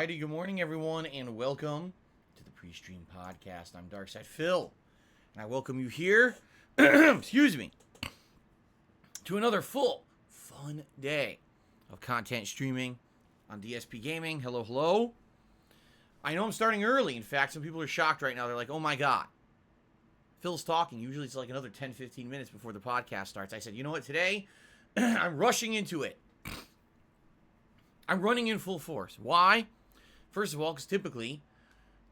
Alrighty, good morning everyone, and welcome to the PreStream podcast. I'm Darkside Phil, and I welcome you here, excuse me, to another full, fun day of content streaming on DSPGaming. Hello, hello. I know I'm starting early. In fact, some people are shocked right now. They're like, oh my god, Phil's talking. Usually it's like another 10-15 minutes before the podcast starts. I said, you know what, today, I'm rushing into it. I'm running in full force. Why? First of all, because typically,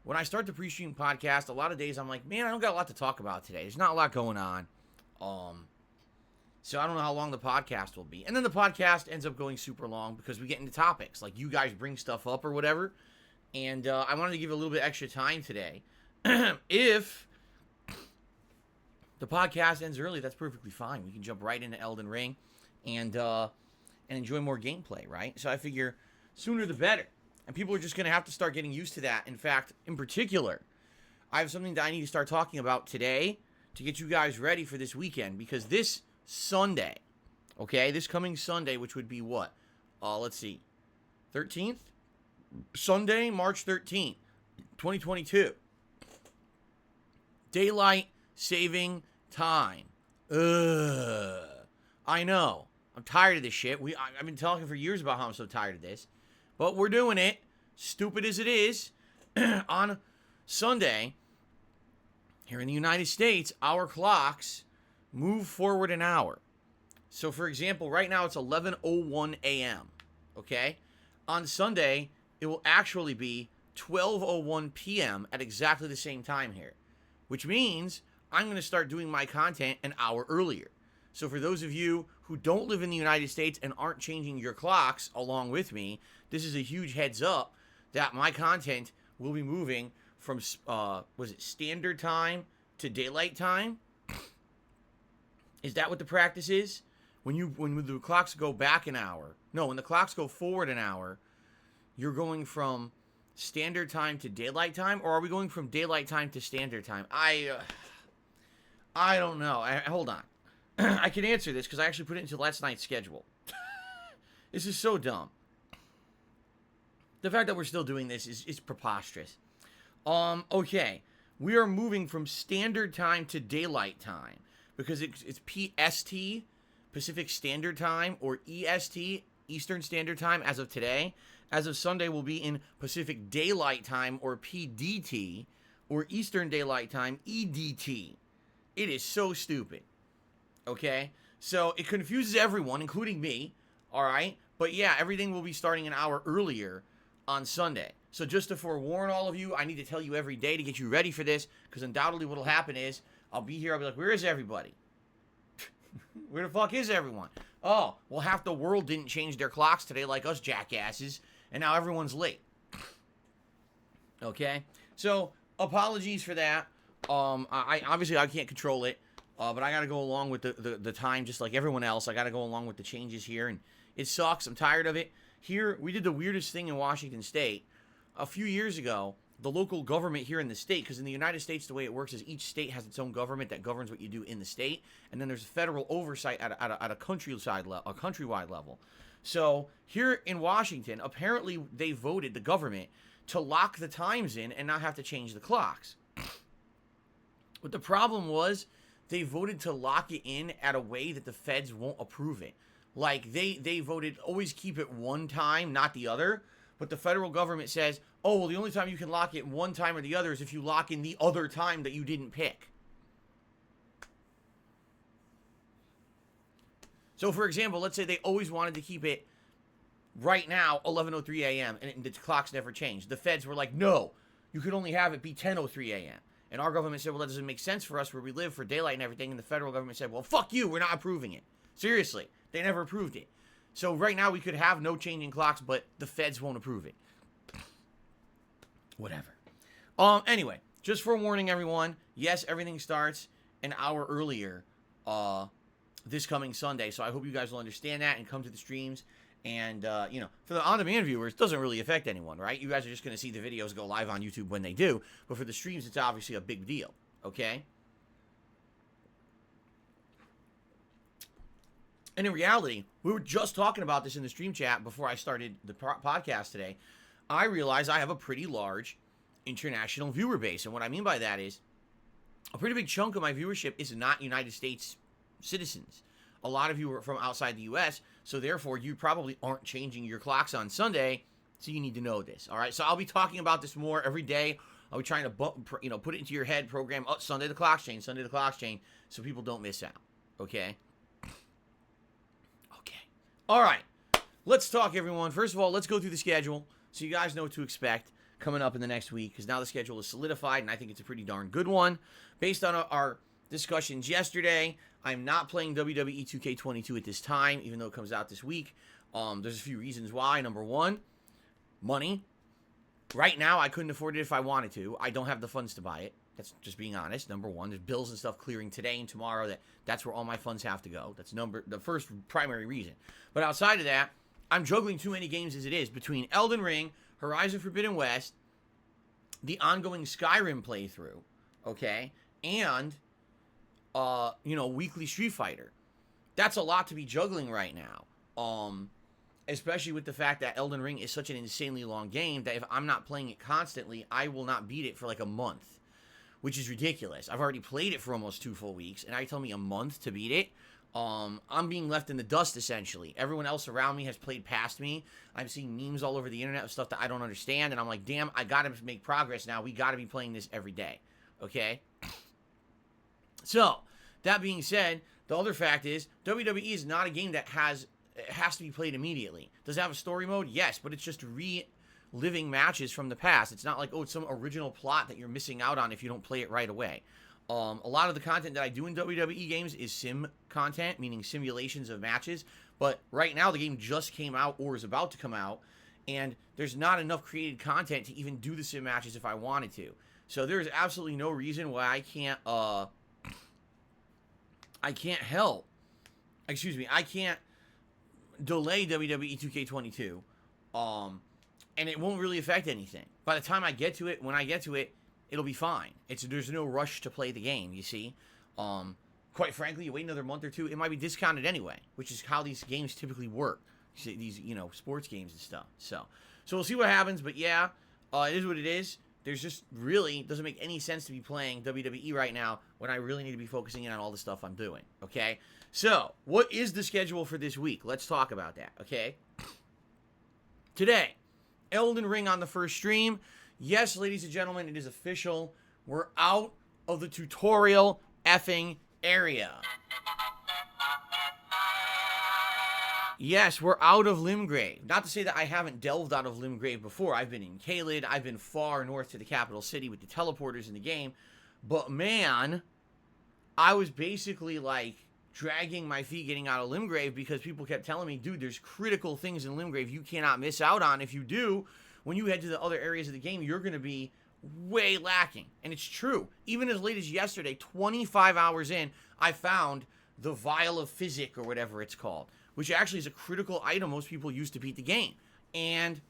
when I start the PreStream podcast, a lot of days I'm like, man, I don't got a lot to talk about today. There's not a lot going on. So I don't know how long the podcast will be. And then the podcast ends up going super long because we get into topics. Like, you guys bring stuff up or whatever. And I wanted to give a little bit extra time today. If the podcast ends early, that's perfectly fine. We can jump right into Elden Ring and enjoy more gameplay, right? So I figure sooner the better. And people are just going to have to start getting used to that. In fact, in particular, I have something that I need to start talking about today to get you guys ready for this weekend. Because this Sunday, okay, this coming Sunday, which would be what? Let's see, 13th? Sunday, March 13th, 2022. Daylight saving time. I know. I'm tired of this shit. I've been talking for years about how I'm so tired of this. But we're doing it, stupid as it is, on Sunday. Here in the United States, our clocks move forward an hour. So, for example, right now it's 11:01 a.m., okay? On Sunday, it will actually be 12:01 p.m. at exactly the same time here, which means I'm going to start doing my content an hour earlier. So for those of you who don't live in the United States and aren't changing your clocks along with me, this is a huge heads up that my content will be moving from, standard time to daylight time? Is that what the practice is? When the clocks go back an hour, no, when the clocks go forward an hour, you're going from standard time to daylight time, or are we going from daylight time to standard time? I don't know. Hold on. I can answer this because I actually put it into last night's schedule. This is so dumb. The fact that we're still doing this is preposterous. Okay. We are moving from standard time to daylight time because it's PST, Pacific Standard Time, or EST, Eastern Standard Time, as of today. As of Sunday, we'll be in Pacific Daylight Time, or PDT, or Eastern Daylight Time, EDT. It is so stupid. Okay? So it confuses everyone, including me. Alright? But yeah, everything will be starting an hour earlier on Sunday. So just to forewarn all of you, I need to tell you every day to get you ready for this, because undoubtedly what will happen is, I'll be here, I'll be like, where is everybody? Where the fuck is everyone? Oh, well, half the world didn't change their clocks today like us jackasses, and now everyone's late. Okay? So, apologies for that. I obviously I can't control it, but I gotta go along with the time just like everyone else. I gotta go along with the changes here, and it sucks. I'm tired of it. Here, we did the weirdest thing in Washington State. A few years ago, the local government here in the state, because in the United States, the way it works is each state has its own government that governs what you do in the state, and then there's federal oversight at a countrywide level. So here in Washington, apparently they voted, the government, to lock the times in and not have to change the clocks. But the problem was they voted to lock it in at a way that the feds won't approve it. Like, they voted always keep it one time, not the other. But the federal government says, oh, well, the only time you can lock it one time or the other is if you lock in the other time that you didn't pick. So, for example, let's say they always wanted to keep it right now, 11:03 a.m., and the clocks never changed. The feds were like, no, you could only have it be 10:03 a.m. And our government said, well, that doesn't make sense for us where we live for daylight and everything. And the federal government said, well, fuck you, we're not approving it. Seriously, they never approved it. So right now we could have no changing clocks, but the feds won't approve it. Whatever. Anyway, just forewarning everyone, yes, everything starts an hour earlier this coming Sunday. So I hope you guys will understand that and come to the streams. And, for the on-demand viewers, it doesn't really affect anyone, right? You guys are just going to see the videos go live on YouTube when they do. But for the streams, it's obviously a big deal, okay? And in reality, we were just talking about this in the stream chat before I started the podcast today. I realize I have a pretty large international viewer base. And what I mean by that is a pretty big chunk of my viewership is not United States citizens. A lot of you are from outside the U.S., so therefore you probably aren't changing your clocks on Sunday, so you need to know this, all right? So I'll be talking about this more every day. I'll be trying to put it into your head, program, Sunday the clocks change, so people don't miss out, okay? Okay. All right. Let's talk, everyone. First of all, let's go through the schedule so you guys know what to expect coming up in the next week, because now the schedule is solidified, and I think it's a pretty darn good one. Based on our discussions yesterday, I'm not playing WWE 2K22 at this time, even though it comes out this week. There's a few reasons why. Number one, money. Right now, I couldn't afford it if I wanted to. I don't have the funds to buy it. That's just being honest. Number one, there's bills and stuff clearing today and tomorrow. That's where all my funds have to go. That's the first primary reason. But outside of that, I'm juggling too many games as it is between Elden Ring, Horizon Forbidden West, the ongoing Skyrim playthrough, okay, and weekly Street Fighter. That's a lot to be juggling right now. Especially with the fact that Elden Ring is such an insanely long game that if I'm not playing it constantly, I will not beat it for like a month, which is ridiculous. I've already played it for almost 2 full weeks, and I tell me a month to beat it. I'm being left in the dust, essentially. Everyone else around me has played past me. I'm seeing memes all over the internet of stuff that I don't understand, and I'm like, damn, I gotta make progress now. We gotta be playing this every day, okay? So, that being said, the other fact is, WWE is not a game that has to be played immediately. Does it have a story mode? Yes, but it's just reliving matches from the past. It's not like, it's some original plot that you're missing out on if you don't play it right away. A lot of the content that I do in WWE games is sim content, meaning simulations of matches. But right now, the game just came out or is about to come out, and there's not enough created content to even do the sim matches if I wanted to. So there's absolutely no reason why I can't delay WWE 2K22, and it won't really affect anything. By the time I get to it, when I get to it, it'll be fine. There's no rush to play the game, you see. Quite frankly, you wait another month or two, it might be discounted anyway, which is how these games typically work. These, sports games and stuff. So we'll see what happens, but yeah, it is what it is. There's just really doesn't make any sense to be playing WWE right now when I really need to be focusing in on all the stuff I'm doing, okay? So, what is the schedule for this week? Let's talk about that, okay? Today, Elden Ring on the first stream. Yes, ladies and gentlemen, it is official. We're out of the tutorial effing area. Yes, we're out of Limgrave. Not to say that I haven't delved out of Limgrave before. I've been in Caelid. I've been far north to the capital city with the teleporters in the game. But man, I was basically like dragging my feet getting out of Limgrave because people kept telling me, dude, there's critical things in Limgrave you cannot miss out on. If you do, when you head to the other areas of the game, you're going to be way lacking. And it's true. Even as late as yesterday, 25 hours in, I found the Vial of Physic or whatever it's called, which actually is a critical item most people use to beat the game. And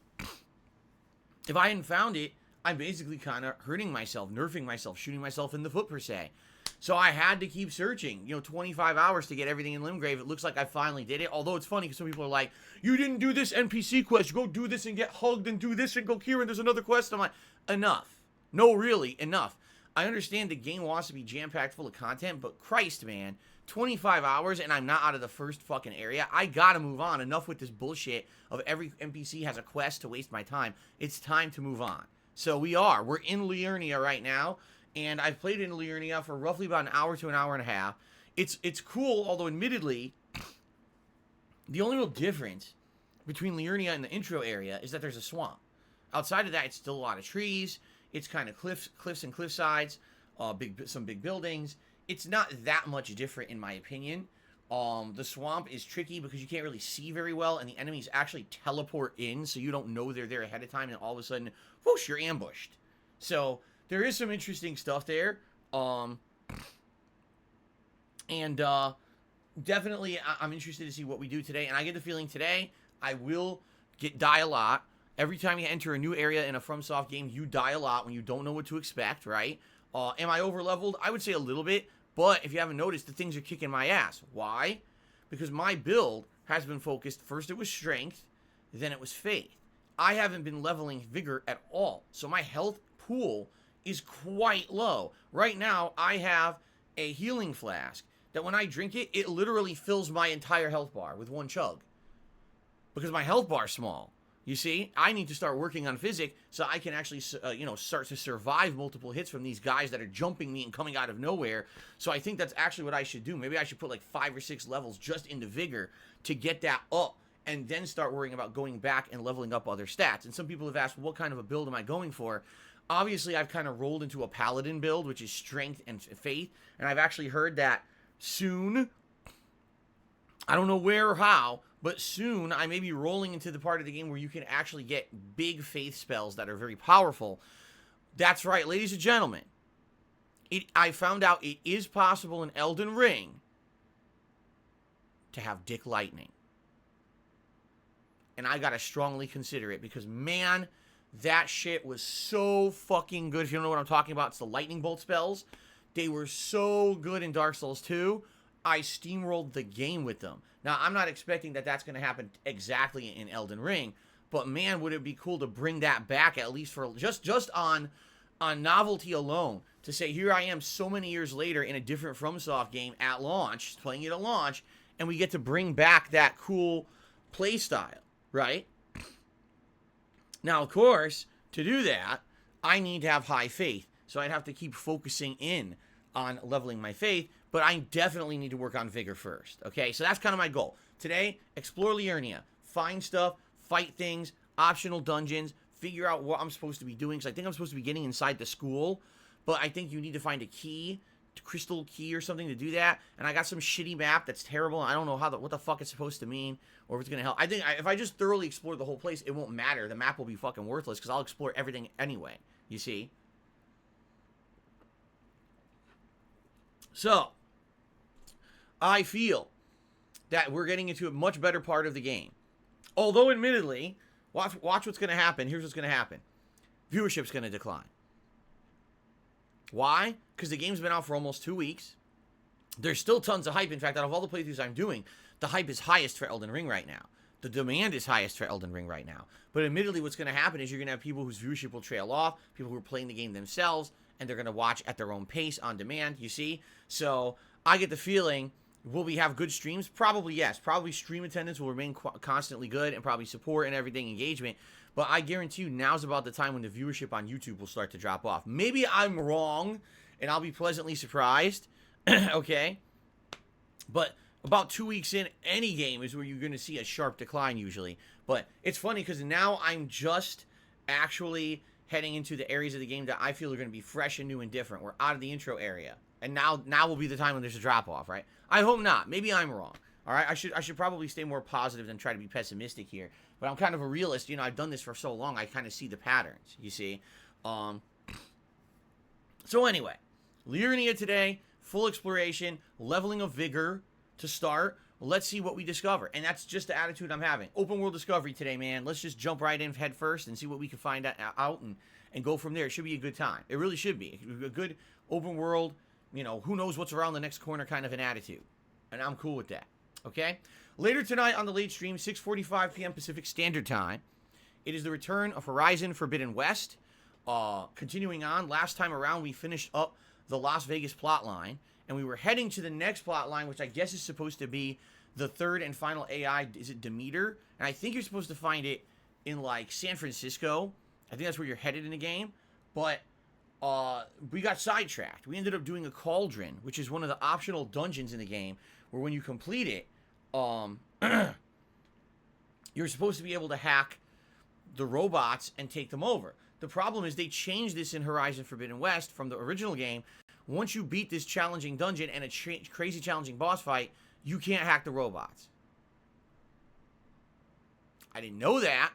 if I hadn't found it, I'm basically kind of hurting myself, nerfing myself, shooting myself in the foot per se. So I had to keep searching, 25 hours to get everything in Limgrave. It looks like I finally did it, although it's funny because some people are like, you didn't do this NPC quest, go do this and get hugged and do this and go here and there's another quest. I'm like, enough. No, really, enough. I understand the game wants to be jam-packed full of content, but Christ, man, 25 hours and I'm not out of the first fucking area. I gotta move on. Enough with this bullshit of every NPC has a quest to waste my time. It's time to move on. So we're in Liurnia right now, and I've played in Liurnia for roughly about an hour to an hour and a half. It's cool, although admittedly, the only real difference between Liurnia and the intro area is that there's a swamp. Outside of that, it's still a lot of trees. It's kind of cliffs and cliff sides, some big buildings. It's not that much different in my opinion. The swamp is tricky because you can't really see very well, and the enemies actually teleport in, so you don't know they're there ahead of time, and all of a sudden, whoosh, you're ambushed. So there is some interesting stuff there. Definitely I'm interested to see what we do today, and I get the feeling today I will die a lot. Every time you enter a new area in a FromSoft game, you die a lot when you don't know what to expect, right? Am I over-leveled? I would say a little bit, but if you haven't noticed, the things are kicking my ass. Why? Because my build has been focused, first it was strength, then it was faith. I haven't been leveling vigor at all. So my health pool is quite low. Right now, I have a healing flask that when I drink it, it literally fills my entire health bar with one chug. Because my health bar is small. You see, I need to start working on physic so I can actually, start to survive multiple hits from these guys that are jumping me and coming out of nowhere. So I think that's actually what I should do. Maybe I should put like 5 or 6 levels just into vigor to get that up and then start worrying about going back and leveling up other stats. And some people have asked, well, what kind of a build am I going for? Obviously, I've kind of rolled into a paladin build, which is strength and faith. And I've actually heard that soon, I don't know where or how, but soon I may be rolling into the part of the game where you can actually get big faith spells that are very powerful. That's right, ladies and gentlemen. I found out it is possible in Elden Ring to have Dick Lightning. And I gotta strongly consider it because, man, that shit was so fucking good. If you don't know what I'm talking about, it's the lightning bolt spells. They were so good in Dark Souls 2. I steamrolled the game with them. Now, I'm not expecting that that's going to happen exactly in Elden Ring, but man, would it be cool to bring that back at least for just on novelty alone, to say, here I am so many years later in a different FromSoft game at launch, playing it at launch, and we get to bring back that cool play style, right? Now, of course, to do that, I need to have high faith, so I'd have to keep focusing in on leveling my faith, but I definitely need to work on vigor first, okay? So that's kind of my goal. Today, explore Liurnia, find stuff, fight things, optional dungeons, figure out what I'm supposed to be doing, because I think I'm supposed to be getting inside the school, but I think you need to find a key, crystal key or something to do that, and I got some shitty map that's terrible, and I don't know what the fuck it's supposed to mean, or if it's going to help. I think if I just thoroughly explore the whole place, it won't matter. The map will be fucking worthless, because I'll explore everything anyway, you see? So, I feel that we're getting into a much better part of the game. Although, admittedly, watch what's going to happen. Here's what's going to happen. Viewership's going to decline. Why? Because the game's been out for almost 2 weeks. There's still tons of hype. In fact, out of all the playthroughs I'm doing, the hype is highest for Elden Ring right now. The demand is highest for Elden Ring right now. But admittedly, what's going to happen is you're going to have people whose viewership will trail off, people who are playing the game themselves, and they're going to watch at their own pace on demand, you see? So I get the feeling, will we have good streams? Probably yes. Probably stream attendance will remain constantly good, and probably support and everything, engagement. But I guarantee you, now's about the time when the viewership on YouTube will start to drop off. Maybe I'm wrong, and I'll be pleasantly surprised, okay? But about 2 weeks in, any game is where you're going to see a sharp decline usually. But it's funny because now I'm just actually heading into the areas of the game that I feel are going to be fresh and new and different. We're out of the intro area. And now will be the time when there's a drop-off, right? I hope not. Maybe I'm wrong. All right? I should probably stay more positive than try to be pessimistic here. But I'm kind of a realist. You know, I've done this for so long, I kind of see the patterns, you see? So anyway, Liurnia today, full exploration, leveling of vigor to start. Let's see what we discover. And that's just the attitude I'm having. Open world discovery today, man. Let's just jump right in head first and see what we can find out and go from there. It should be a good time. It really should be. A good open world, you know, who knows what's around the next corner kind of an attitude. And I'm cool with that. Okay? Later tonight on the late stream, 6:45 p.m. Pacific Standard Time, it is the return of Horizon Forbidden West. Continuing on, last time around we finished up the Las Vegas plotline. And we were heading to the next plot line, which I guess is supposed to be the third and final AI. Is it Demeter? And I think you're supposed to find it in, like, San Francisco. I think that's where you're headed in the game. But we got sidetracked. We ended up doing a cauldron, which is one of the optional dungeons in the game, where when you complete it, you're supposed to be able to hack the robots and take them over. The problem is they changed this in Horizon Forbidden West from the original game. Once you beat this challenging dungeon and a crazy challenging boss fight, you can't hack the robots. I didn't know that,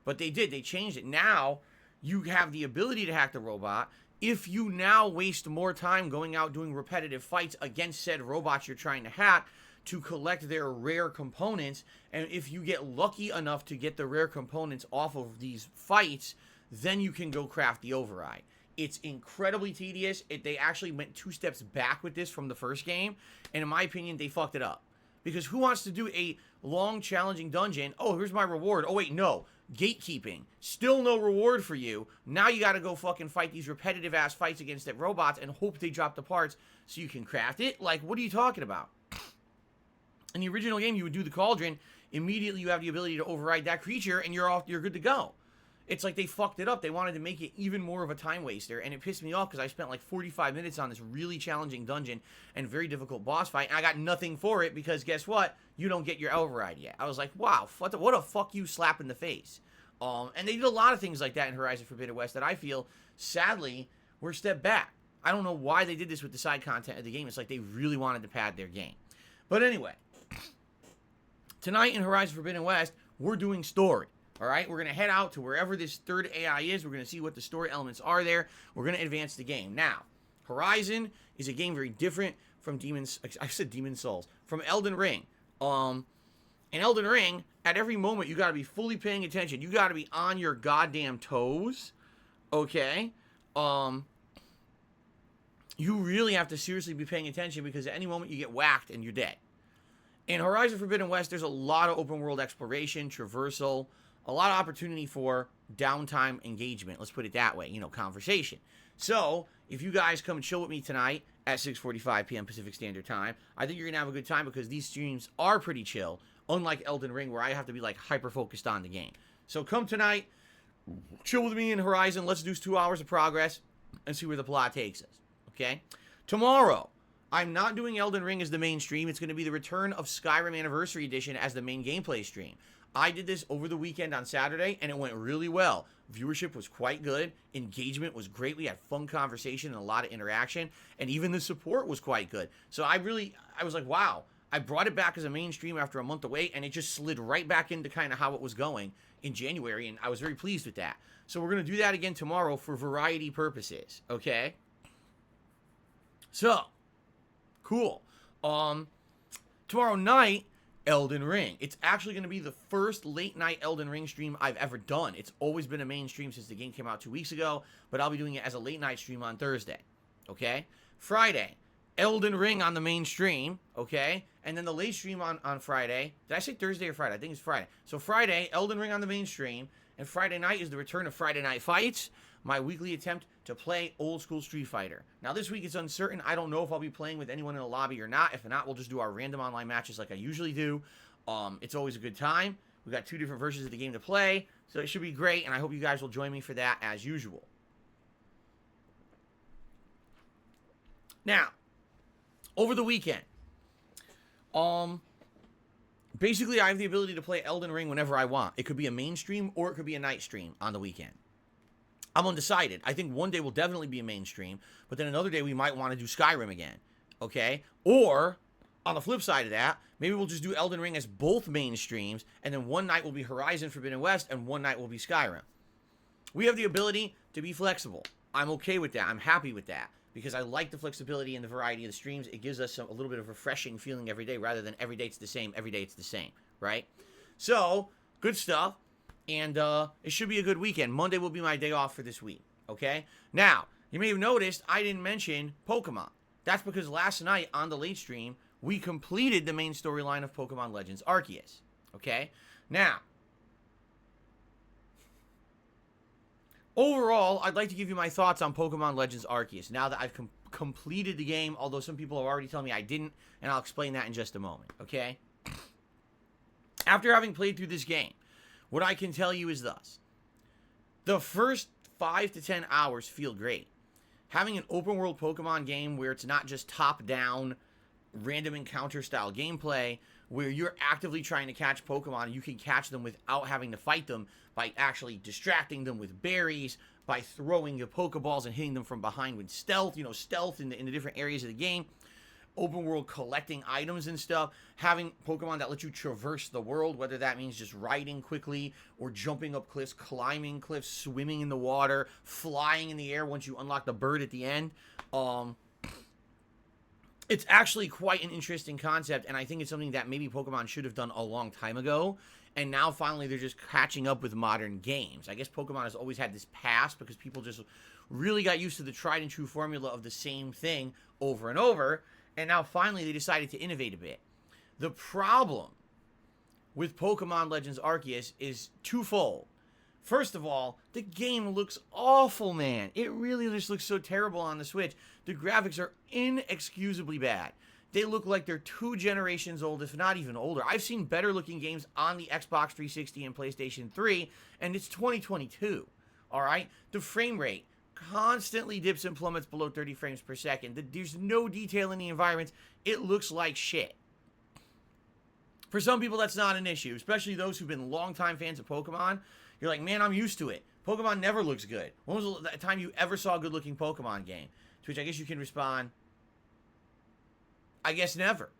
but they did. They changed it. Now, you have the ability to hack the robot. If you now waste more time going out doing repetitive fights against said robots you're trying to hack to collect their rare components, and if you get lucky enough to get the rare components off of these fights, then you can go craft the override. It's incredibly tedious. They actually went 2 steps back with this from the first game. And in my opinion, they fucked it up. Because who wants to do a long, challenging dungeon? Oh, here's my reward. Oh, wait, no. gatekeeping. Still no reward for you. Now you got to go fucking fight these repetitive ass fights against the robots and hope they drop the parts so you can craft it. Like, what are you talking about? In the original game, you would do the cauldron. Immediately, you have the ability to override that creature, and you're good to go. It's like they fucked it up. They wanted to make it even more of a time waster, and it pissed me off because I spent like 45 minutes on this really challenging dungeon and very difficult boss fight, and I got nothing for it because guess what? You don't get your override yet. I was like, wow, what a fuck you slap in the face. And they did a lot of things like that in Horizon Forbidden West that I feel, sadly, were a step back. I don't know why they did this with the side content of the game. It's like they really wanted to pad their game. But anyway, tonight in Horizon Forbidden West, we're doing story. All right, we're going to head out to wherever this third AI is. We're going to see what the story elements are there. We're going to advance the game. Now, Horizon is a game very different from Demon Souls, from Elden Ring. In Elden Ring, at every moment, you got to be fully paying attention. You got to be on your goddamn toes, okay? You really have to seriously be paying attention because at any moment you get whacked and you're dead. In Horizon Forbidden West, there's a lot of open world exploration, traversal, a lot of opportunity for downtime engagement. Let's put it that way, conversation. So, if you guys come and chill with me tonight at 6:45 p.m. Pacific Standard Time, I think you're going to have a good time because these streams are pretty chill, unlike Elden Ring where I have to be like hyper-focused on the game. So come tonight, chill with me in Horizon, let's do 2 hours of progress and see where the plot takes us, okay? Tomorrow, I'm not doing Elden Ring as the main stream. It's going to be the return of Skyrim Anniversary Edition as the main gameplay stream. I did this over the weekend on Saturday, and it went really well. Viewership was quite good. Engagement was great. We had fun conversation and a lot of interaction, and even the support was quite good. So I was like, wow. I brought it back as a main stream after a month away, and it just slid right back into kind of how it was going in January, and I was very pleased with that. So we're going to do that again tomorrow for variety purposes, okay? So, cool. Tomorrow night, Elden Ring. It's actually going to be the first late night Elden Ring stream I've ever done. It's always been a main stream since the game came out 2 weeks ago, but I'll be doing it as a late night stream on Thursday, okay? Friday, Elden Ring on the main stream, okay? And then the late stream on Friday. Did I say Thursday or Friday? I think it's Friday. So Friday, Elden Ring on the main stream, and Friday night is the return of Friday Night Fights, my weekly attempt to play old school Street Fighter. Now this week it's uncertain. I don't know if I'll be playing with anyone in the lobby or not. If not, we'll just do our random online matches like I usually do. It's always a good time. We've got 2 different versions of the game to play, so it should be great, and I hope you guys will join me for that as usual. Now, over the weekend, basically I have the ability to play Elden Ring whenever I want. It could be a main stream or it could be a night stream on the weekend. I'm undecided. I think one day will definitely be a mainstream, but then another day we might want to do Skyrim again, okay? Or, on the flip side of that, maybe we'll just do Elden Ring as both mainstreams, and then one night will be Horizon Forbidden West, and one night will be Skyrim. We have the ability to be flexible. I'm okay with that. I'm happy with that, because I like the flexibility and the variety of the streams. It gives us a little bit of refreshing feeling every day, rather than every day it's the same, right? So, good stuff. And it should be a good weekend. Monday will be my day off for this week, okay? Now, you may have noticed I didn't mention Pokemon. That's because last night on the late stream, we completed the main storyline of Pokemon Legends Arceus, okay? Now, overall, I'd like to give you my thoughts on Pokemon Legends Arceus now that I've completed the game, although some people have already told me I didn't, and I'll explain that in just a moment, okay? After having played through this game, what I can tell you is thus. The first 5 to 10 hours feel great. Having an open world Pokemon game where it's not just top-down, random encounter style gameplay, where you're actively trying to catch Pokemon, you can catch them without having to fight them by actually distracting them with berries, by throwing your Pokeballs and hitting them from behind with stealth, stealth in the different areas of the game. Open world collecting items and stuff, having Pokemon that let you traverse the world, whether that means just riding quickly or jumping up cliffs, climbing cliffs, swimming in the water, flying in the air once you unlock the bird at the end. It's actually quite an interesting concept, and I think it's something that maybe Pokemon should have done a long time ago, and now finally they're just catching up with modern games. I guess Pokemon has always had this past because people just really got used to the tried and true formula of the same thing over and over. And now finally they decided to innovate a bit. The problem with Pokemon Legends Arceus is twofold. First of all, the game looks awful, man. It really just looks so terrible on the Switch. The graphics are inexcusably bad. They look like they're 2 generations old, if not even older. I've seen better looking games on the Xbox 360 and PlayStation 3, and it's 2022. All right? The frame rate constantly dips and plummets below 30 frames per second. There's no detail in the environments. It looks like shit. For some people, that's not an issue, especially those who've been longtime fans of Pokemon. You're like, man, I'm used to it. Pokemon never looks good. When was the time you ever saw a good-looking Pokemon game? To which I guess you can respond, I guess never.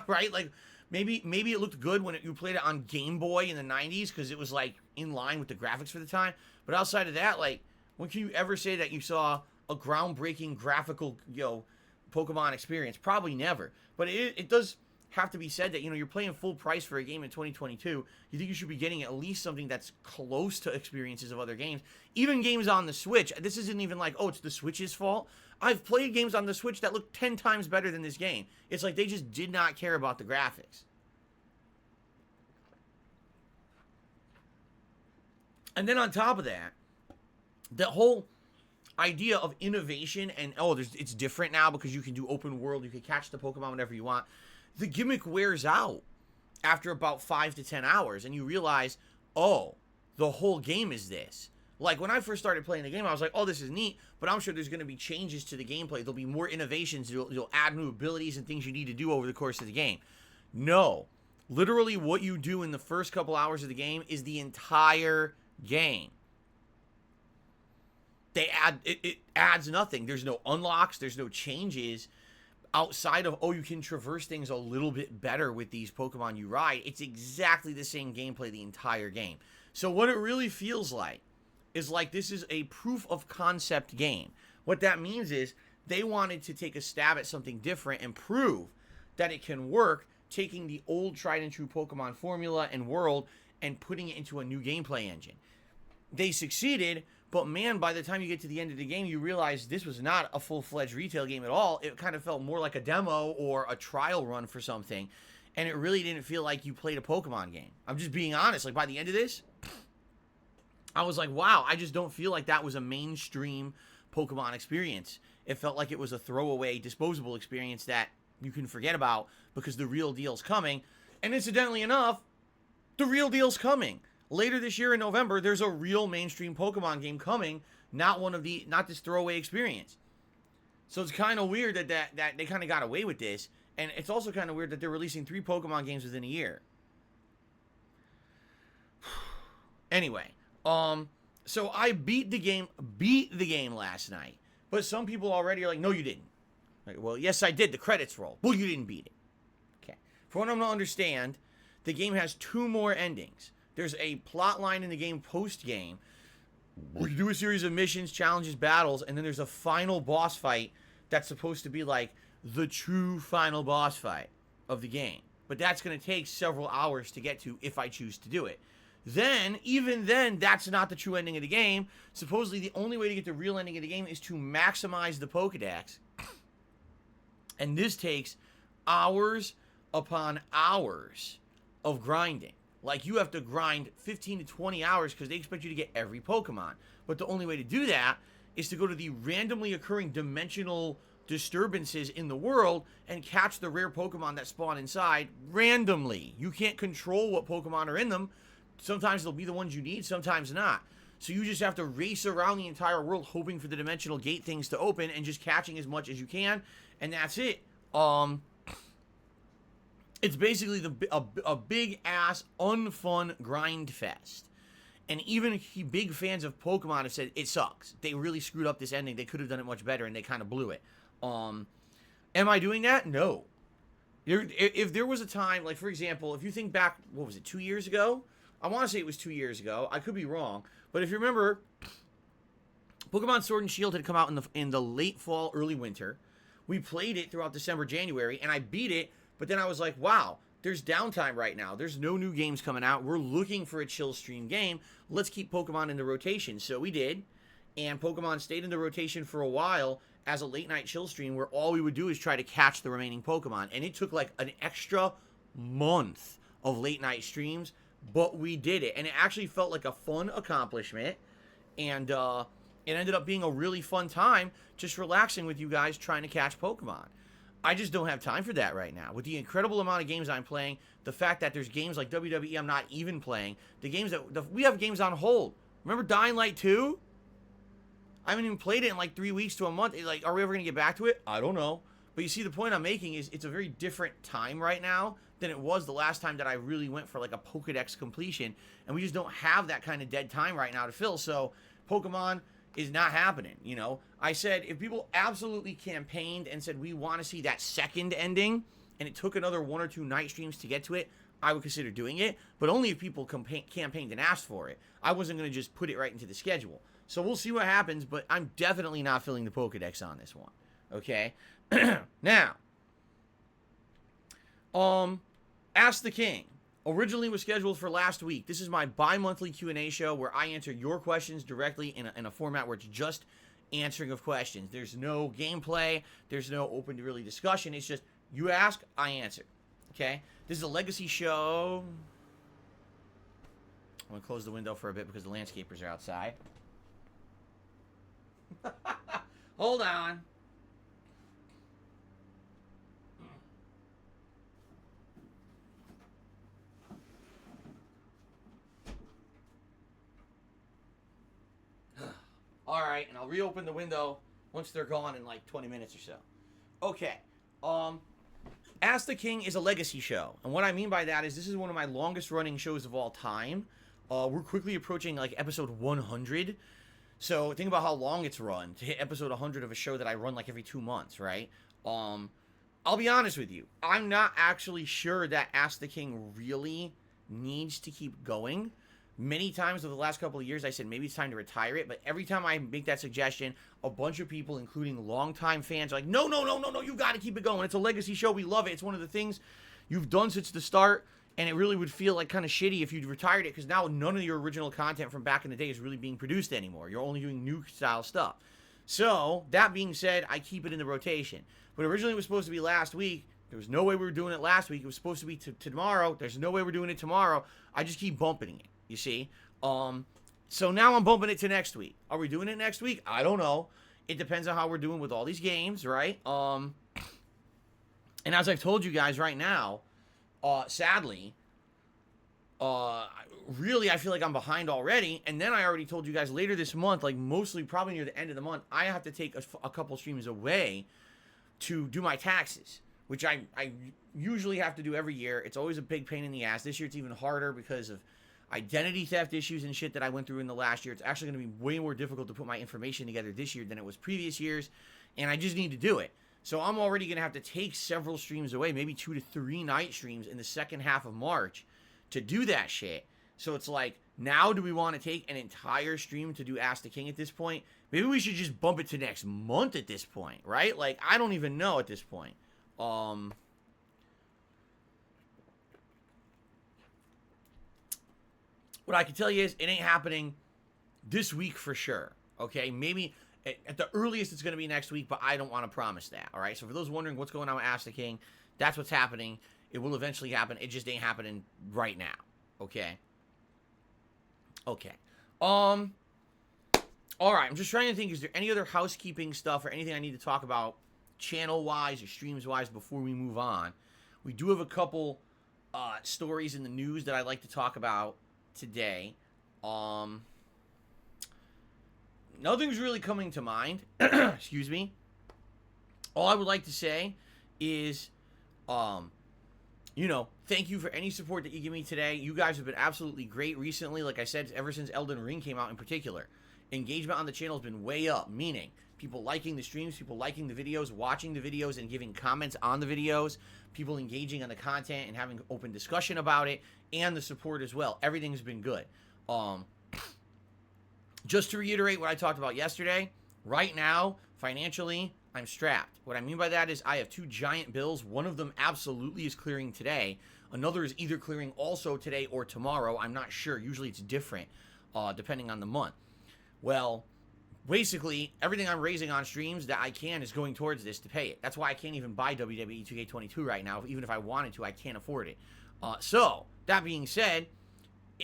Right? Like, maybe it looked good when you played it on Game Boy in the 90s because it was, like, in line with the graphics for the time. But outside of that, like, when can you ever say that you saw a groundbreaking graphical, Pokemon experience? Probably never. But it does have to be said that, you're playing full price for a game in 2022. You think you should be getting at least something that's close to experiences of other games. Even games on the Switch. This isn't even like, oh, it's the Switch's fault. I've played games on the Switch that look 10 times better than this game. It's like they just did not care about the graphics. And then on top of that, the whole idea of innovation and, it's different now because you can do open world, you can catch the Pokemon whenever you want. The gimmick wears out after about 5 to 10 hours, and you realize, oh, the whole game is this. Like, when I first started playing the game, I was like, oh, this is neat, but I'm sure there's going to be changes to the gameplay. There'll be more innovations. You'll add new abilities and things you need to do over the course of the game. No. Literally, what you do in the first couple hours of the game is the entire game. It adds nothing. There's no unlocks. There's no changes. Outside of, you can traverse things a little bit better with these Pokemon you ride. It's exactly the same gameplay the entire game. So what it really feels like is like this is a proof of concept game. What that means is they wanted to take a stab at something different and prove that it can work, taking the old tried and true Pokemon formula and world and putting it into a new gameplay engine. They succeeded. But man, by the time you get to the end of the game, you realize this was not a full-fledged retail game at all. It kind of felt more like a demo or a trial run for something. And it really didn't feel like you played a Pokemon game. I'm just being honest. Like, by the end of this, I was like, wow, I just don't feel like that was a mainstream Pokemon experience. It felt like it was a throwaway, disposable experience that you can forget about because the real deal's coming. And incidentally enough, the real deal's coming. Later this year in November, there's a real mainstream Pokemon game coming, not this throwaway experience. So it's kind of weird that they kind of got away with this, and it's also kind of weird that they're releasing 3 Pokemon games within a year. Anyway, so I beat the game last night, but some people already are like, no, you didn't. Like, well, yes, I did. The credits roll. Well, you didn't beat it. Okay. For what I'm to understand, the game has 2 more endings. There's a plot line in the game post-game where you do a series of missions, challenges, battles, and then there's a final boss fight that's supposed to be like the true final boss fight of the game. But that's going to take several hours to get to if I choose to do it. Even then, that's not the true ending of the game. Supposedly, the only way to get the real ending of the game is to maximize the Pokedex. And this takes hours upon hours of grinding. Like, you have to grind 15 to 20 hours because they expect you to get every Pokemon. But the only way to do that is to go to the randomly occurring dimensional disturbances in the world and catch the rare Pokemon that spawn inside randomly. You can't control what Pokemon are in them. Sometimes they'll be the ones you need, sometimes not. So you just have to race around the entire world hoping for the dimensional gate things to open and just catching as much as you can. And that's it. It's basically a big-ass, unfun grind fest. And even big fans of Pokemon have said, it sucks. They really screwed up this ending. They could have done it much better, and they kind of blew it. Am I doing that? No. If there was a time, like, for example, if you think back, 2 years ago? I want to say it was 2 years ago. I could be wrong. But if you remember, Pokemon Sword and Shield had come out in the late fall, early winter. We played it throughout December, January, and I beat it. But then I was like, wow, there's downtime right now. There's no new games coming out. We're looking for a chill stream game. Let's keep Pokemon in the rotation. So we did. And Pokemon stayed in the rotation for a while as a late night chill stream where all we would do is try to catch the remaining Pokemon. And it took like an extra month of late night streams but we did it, and it actually felt like a fun accomplishment, and it ended up being a really fun time just relaxing with you guys trying to catch Pokemon. I just don't have time for that right now. With the incredible amount of games I'm playing, the fact that there's games like WWE I'm not even playing, the games that we have games on hold. Remember Dying Light 2? I haven't even played it in like 3 weeks to a month. Like, are we ever going to get back to it? I don't know. But you see, the point I'm making is it's a very different time right now than it was the last time that I really went for like a Pokedex completion. And we just don't have that kind of dead time right now to fill. So Pokemon is not happening, you know. I said if people absolutely campaigned and said we want to see that second ending, and it took another 1 or 2 night streams to get to it, I would consider doing it, but only if people campaigned and asked for it. I wasn't going to just put it right into the schedule. So we'll see what happens, but I'm definitely not filling the Pokedex on this one. Okay? Now, Ask the King. Originally was scheduled for last week. This is my bi-monthly Q&A show where I answer your questions directly in a format where it's just answering of questions. There's no gameplay. There's no open to really discussion. It's just you ask, I answer. Okay? This is a legacy show. I'm going to close the window for a bit because the landscapers are outside. Hold on. Alright, and I'll reopen the window once they're gone in like 20 minutes or so. Okay. Ask the King is a legacy show. And what I mean by that is this is one of my longest running shows of all time. We're quickly approaching like episode 100. So think about how long it's run to hit episode 100 of a show that I run like every 2 months, right? I'll be honest with you. I'm not actually sure that Ask the King really needs to keep going. Many times over the last couple of years, I said maybe it's time to retire it. But every time I make that suggestion, a bunch of people, including longtime fans, are like, no, you got to keep it going. It's a legacy show. We love it. It's one of the things you've done since the start. And it really would feel like kind of shitty if you'd retired it because now none of your original content from back in the day is really being produced anymore. You're only doing new style stuff. So, that being said, I keep it in the rotation. But originally it was supposed to be last week. There was no way we were doing it last week. It was supposed to be tomorrow. There's no way we're doing it tomorrow. I just keep bumping it. You see? So now I'm bumping it to next week. Are we doing it next week? I don't know. It depends on how we're doing with all these games, right? And as I've told you guys right now, sadly, really I feel like I'm behind already. And then I already told you guys later this month, like mostly probably near the end of the month, I have to take a couple streams away to do my taxes, which I usually have to do every year. It's always a big pain in the ass. This year it's even harder because of identity theft issues and shit that I went through in the last year. It's actually going to be way more difficult to put my information together this year than it was previous years, and I just need to do it. So I'm already going to have to take several streams away, maybe 2 to 3 night streams in the second half of March to do that shit. So it's like, now do we want to take an entire stream to do Ask the King at this point? Maybe we should just bump it to next month at this point, right? Like, I don't even know at this point. What I can tell you is it ain't happening this week for sure, okay? Maybe at the earliest it's going to be next week, but I don't want to promise that, all right? So for those wondering what's going on with Ask the King, that's what's happening. It will eventually happen. It just ain't happening right now, okay? Okay. All right, I'm just trying to think, is there any other housekeeping stuff or anything I need to talk about channel-wise or streams-wise before we move on? We do have a couple stories in the news that I'd like to talk about today. Nothing's really coming to mind. Excuse me. All I would like to say is, thank you for any support that you give me today. You guys have been absolutely great recently. Like I said, ever since Elden Ring came out in particular, engagement on the channel has been way up, meaning people liking the streams, people liking the videos, watching the videos, and giving comments on the videos, people engaging on the content and having open discussion about it, and the support as well. Everything's been good. Just to reiterate what I talked about yesterday, right now, financially, I'm strapped. What I mean by that is I have 2 giant bills. One of them absolutely is clearing today. Another is either clearing also today or tomorrow. I'm not sure. Usually it's different, depending on the month. Well, basically, everything I'm raising on streams that I can is going towards this to pay it. That's why I can't even buy WWE 2K22 right now. Even if I wanted to, I can't afford it. So, that being said,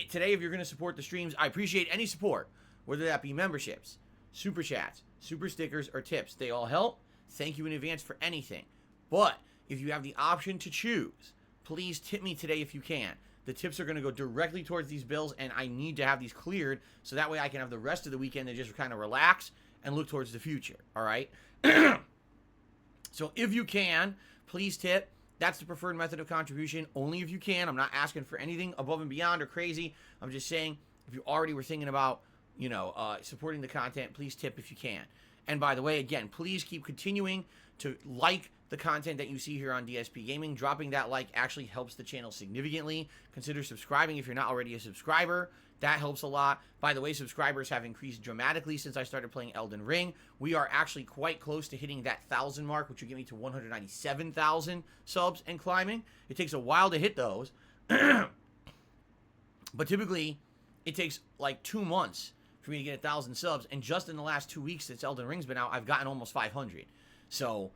today, if you're going to support the streams, I appreciate any support, whether that be memberships, super chats, super stickers, or tips. They all help. Thank you in advance for anything. But if you have the option to choose, please tip me today if you can. The tips are going to go directly towards these bills, and I need to have these cleared so that way I can have the rest of the weekend to just kind of relax and look towards the future. All right? So if you can, please tip. That's the preferred method of contribution, only if you can. I'm not asking for anything above and beyond or crazy. I'm just saying, if you already were thinking about, supporting the content, please tip if you can. And by the way, again, please keep continuing to like the content that you see here on DSP Gaming. Dropping that like actually helps the channel significantly. Consider subscribing if you're not already a subscriber. That helps a lot. By the way, subscribers have increased dramatically since I started playing Elden Ring. We are actually quite close to hitting that 1,000 mark, which will get me to 197,000 subs and climbing. It takes a while to hit those. But typically, it takes like 2 months for me to get 1,000 subs. And just in the last 2 weeks since Elden Ring's been out, I've gotten almost 500. So,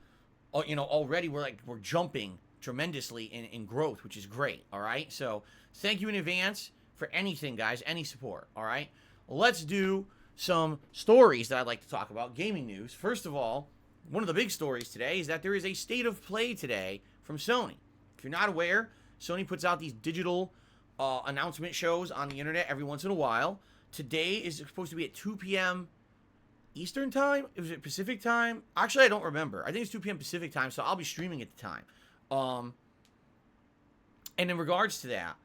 already we're jumping tremendously in growth, which is great. All right. So thank you in advance for anything, guys, any support. All right. Let's do some stories that I'd like to talk about. Gaming news. First of all, one of the big stories today is that there is a state of play today from Sony. If you're not aware, Sony puts out these digital announcement shows on the internet every once in a while. Today is supposed to be at 2 p.m. Eastern time? Was it Pacific time? Actually, I don't remember. I think it's 2 p.m. Pacific time, so I'll be streaming at the time. And in regards to that,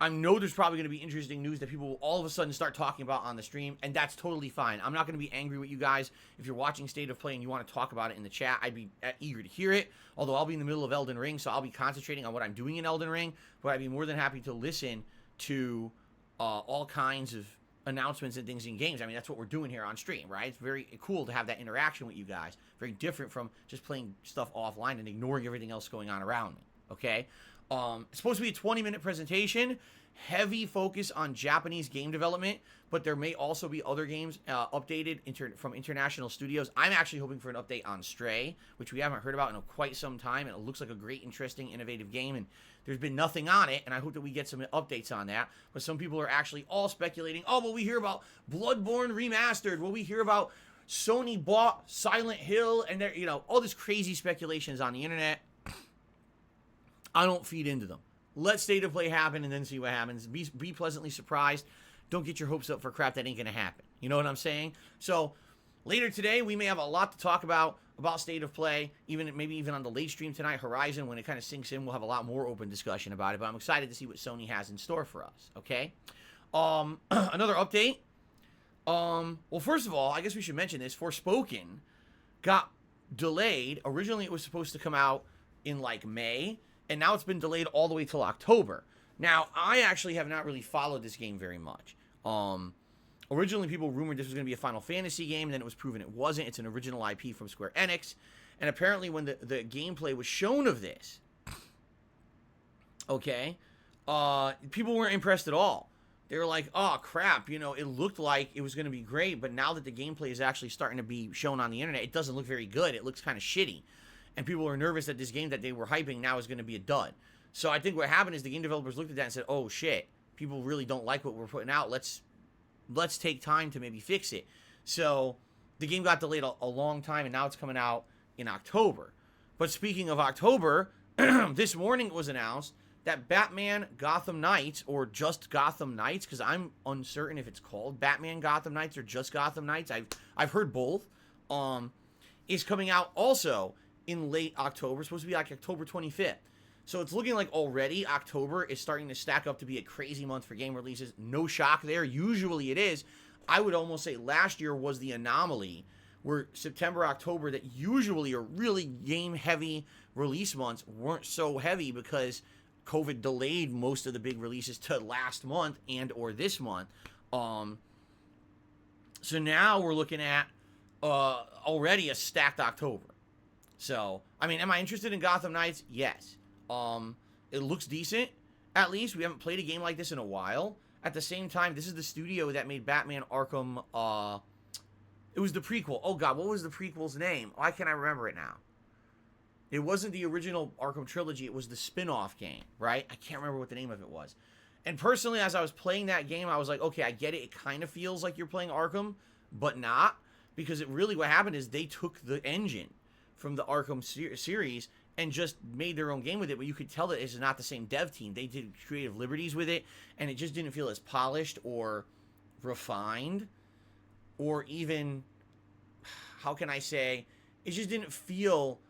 I know there's probably going to be interesting news that people will all of a sudden start talking about on the stream, and that's totally fine. I'm not going to be angry with you guys. If you're watching State of Play and you want to talk about it in the chat, I'd be eager to hear it, although I'll be in the middle of Elden Ring, so I'll be concentrating on what I'm doing in Elden Ring, but I'd be more than happy to listen to all kinds of announcements and things in games. I mean, that's what we're doing here on stream, right? It's very cool to have that interaction with you guys. Very different from just playing stuff offline and ignoring everything else going on around me, okay? It's supposed to be a 20-minute presentation, heavy focus on Japanese game development, but there may also be other games updated from international studios. I'm actually hoping for an update on Stray, which we haven't heard about in quite some time, and it looks like a great, interesting, innovative game, and there's been nothing on it, and I hope that we get some updates on that. But some people are actually all speculating, oh, well, we hear about Bloodborne Remastered. Well, we hear about Sony bought Silent Hill, and there, all this crazy speculation is on the internet. I don't feed into them. Let State of Play happen and then see what happens. Be pleasantly surprised. Don't get your hopes up for crap that ain't going to happen. You know what I'm saying? So later today, we may have a lot to talk about State of Play. Maybe even on the late stream tonight, Horizon, when it kind of sinks in, we'll have a lot more open discussion about it. But I'm excited to see what Sony has in store for us. Okay? Another update. Well, first of all, I guess we should mention this. Forspoken got delayed. Originally, it was supposed to come out in like May, and now it's been delayed all the way till October. Now, I actually have not really followed this game very much. Originally, people rumored this was going to be a Final Fantasy game, and then it was proven it wasn't. It's an original IP from Square Enix, and apparently when the gameplay was shown of this, okay, people weren't impressed at all. They were like, oh, crap, it looked like it was going to be great, but now that the gameplay is actually starting to be shown on the internet, it doesn't look very good. It looks kind of shitty. And people are nervous that this game that they were hyping now is going to be a dud. So I think what happened is the game developers looked at that and said, oh, shit, people really don't like what we're putting out. Let's take time to maybe fix it. So the game got delayed a long time, and now it's coming out in October. But speaking of October, this morning it was announced that Batman Gotham Knights, or just Gotham Knights, because I'm uncertain if it's called Batman Gotham Knights or just Gotham Knights. I've heard both. Is coming out also in late October. It's supposed to be like October 25th. So it's looking like already October is starting to stack up to be a crazy month for game releases. No shock there. Usually it is. I would almost say last year was the anomaly where September, October, that usually are really game-heavy release months, weren't so heavy because COVID delayed most of the big releases to last month and or this month. So now we're looking at already a stacked October. So, I mean, am I interested in Gotham Knights? Yes. It looks decent. At least we haven't played a game like this in a while. At the same time, this is the studio that made Batman Arkham. It was the prequel. Oh God, what was the prequel's name? Why can't I remember it now? It wasn't the original Arkham trilogy. It was the spin-off game, right? I can't remember what the name of it was. And personally, as I was playing that game, I was like, okay, I get it. It kind of feels like you're playing Arkham, but not. Because it really, what happened is they took the engine from the Arkham series and just made their own game with it. But you could tell that it's not the same dev team. They did creative liberties with it, and it just didn't feel as polished or refined or even, how can I say, it just didn't feel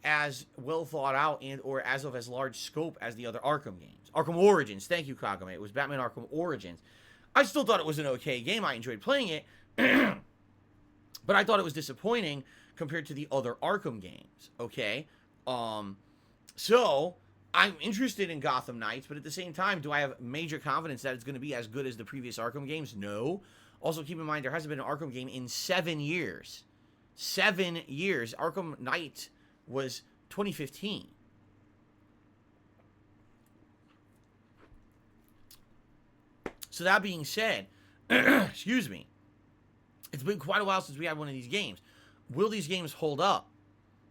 as well thought out and or as of as large scope as the other Arkham games. Arkham Origins, thank you, Kagame. It was Batman Arkham Origins. I still thought it was an okay game. I enjoyed playing it, but I thought it was disappointing compared to the other Arkham games. Okay, so I'm interested in Gotham Knights, but at the same time, do I have major confidence that it's going to be as good as the previous Arkham games? No. Also, keep in mind there hasn't been an Arkham game in 7 years. 7 years. Arkham Knight was 2015. So that being said, excuse me, it's been quite a while since we had one of these games. Will these games hold up?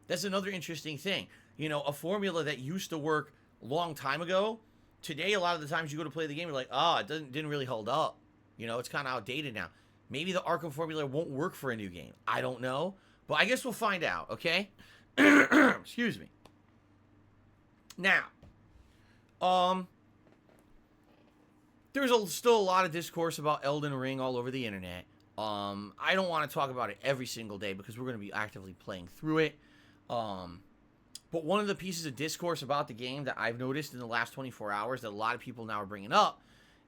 That's another interesting thing. You know, a formula that used to work a long time ago, today a lot of the times you go to play the game, you're like, oh, it didn't really hold up. You know, it's kind of outdated now. Maybe the Arkham formula won't work for a new game. I don't know. But I guess we'll find out, okay? Excuse me. Now, there's still a lot of discourse about Elden Ring all over the internet. I don't want to talk about it every single day because we're going to be actively playing through it. But one of the pieces of discourse about the game that I've noticed in the last 24 hours that a lot of people now are bringing up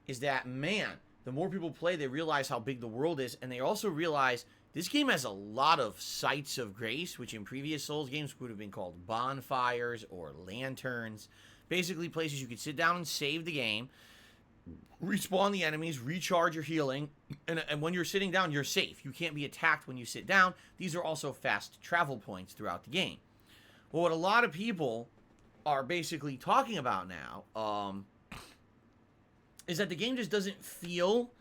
is that, man, the more people play, they realize how big the world is, and they also realize this game has a lot of sites of grace, which in previous Souls games would have been called bonfires or lanterns. Basically places you could sit down and save the game, respawn the enemies, recharge your healing, and when you're sitting down, you're safe. You can't be attacked when you sit down. These are also fast travel points throughout the game. Well, what a lot of people are basically talking about now is that the game just doesn't feel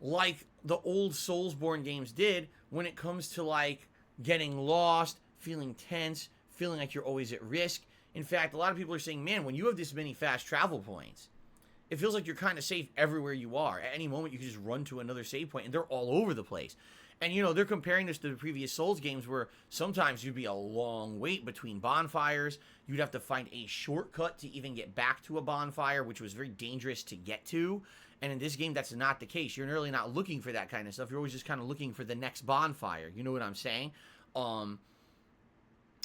like the old Soulsborne games did when it comes to, like, getting lost, feeling tense, feeling like you're always at risk. In fact, a lot of people are saying, man, when you have this many fast travel points, it feels like you're kind of safe everywhere you are. At any moment, you can just run to another save point, and they're all over the place. And, you know, they're comparing this to the previous Souls games where sometimes you'd be a long wait between bonfires. You'd have to find a shortcut to even get back to a bonfire, which was very dangerous to get to. And in this game, that's not the case. You're really not looking for that kind of stuff. You're always just kind of looking for the next bonfire. You know what I'm saying? Now,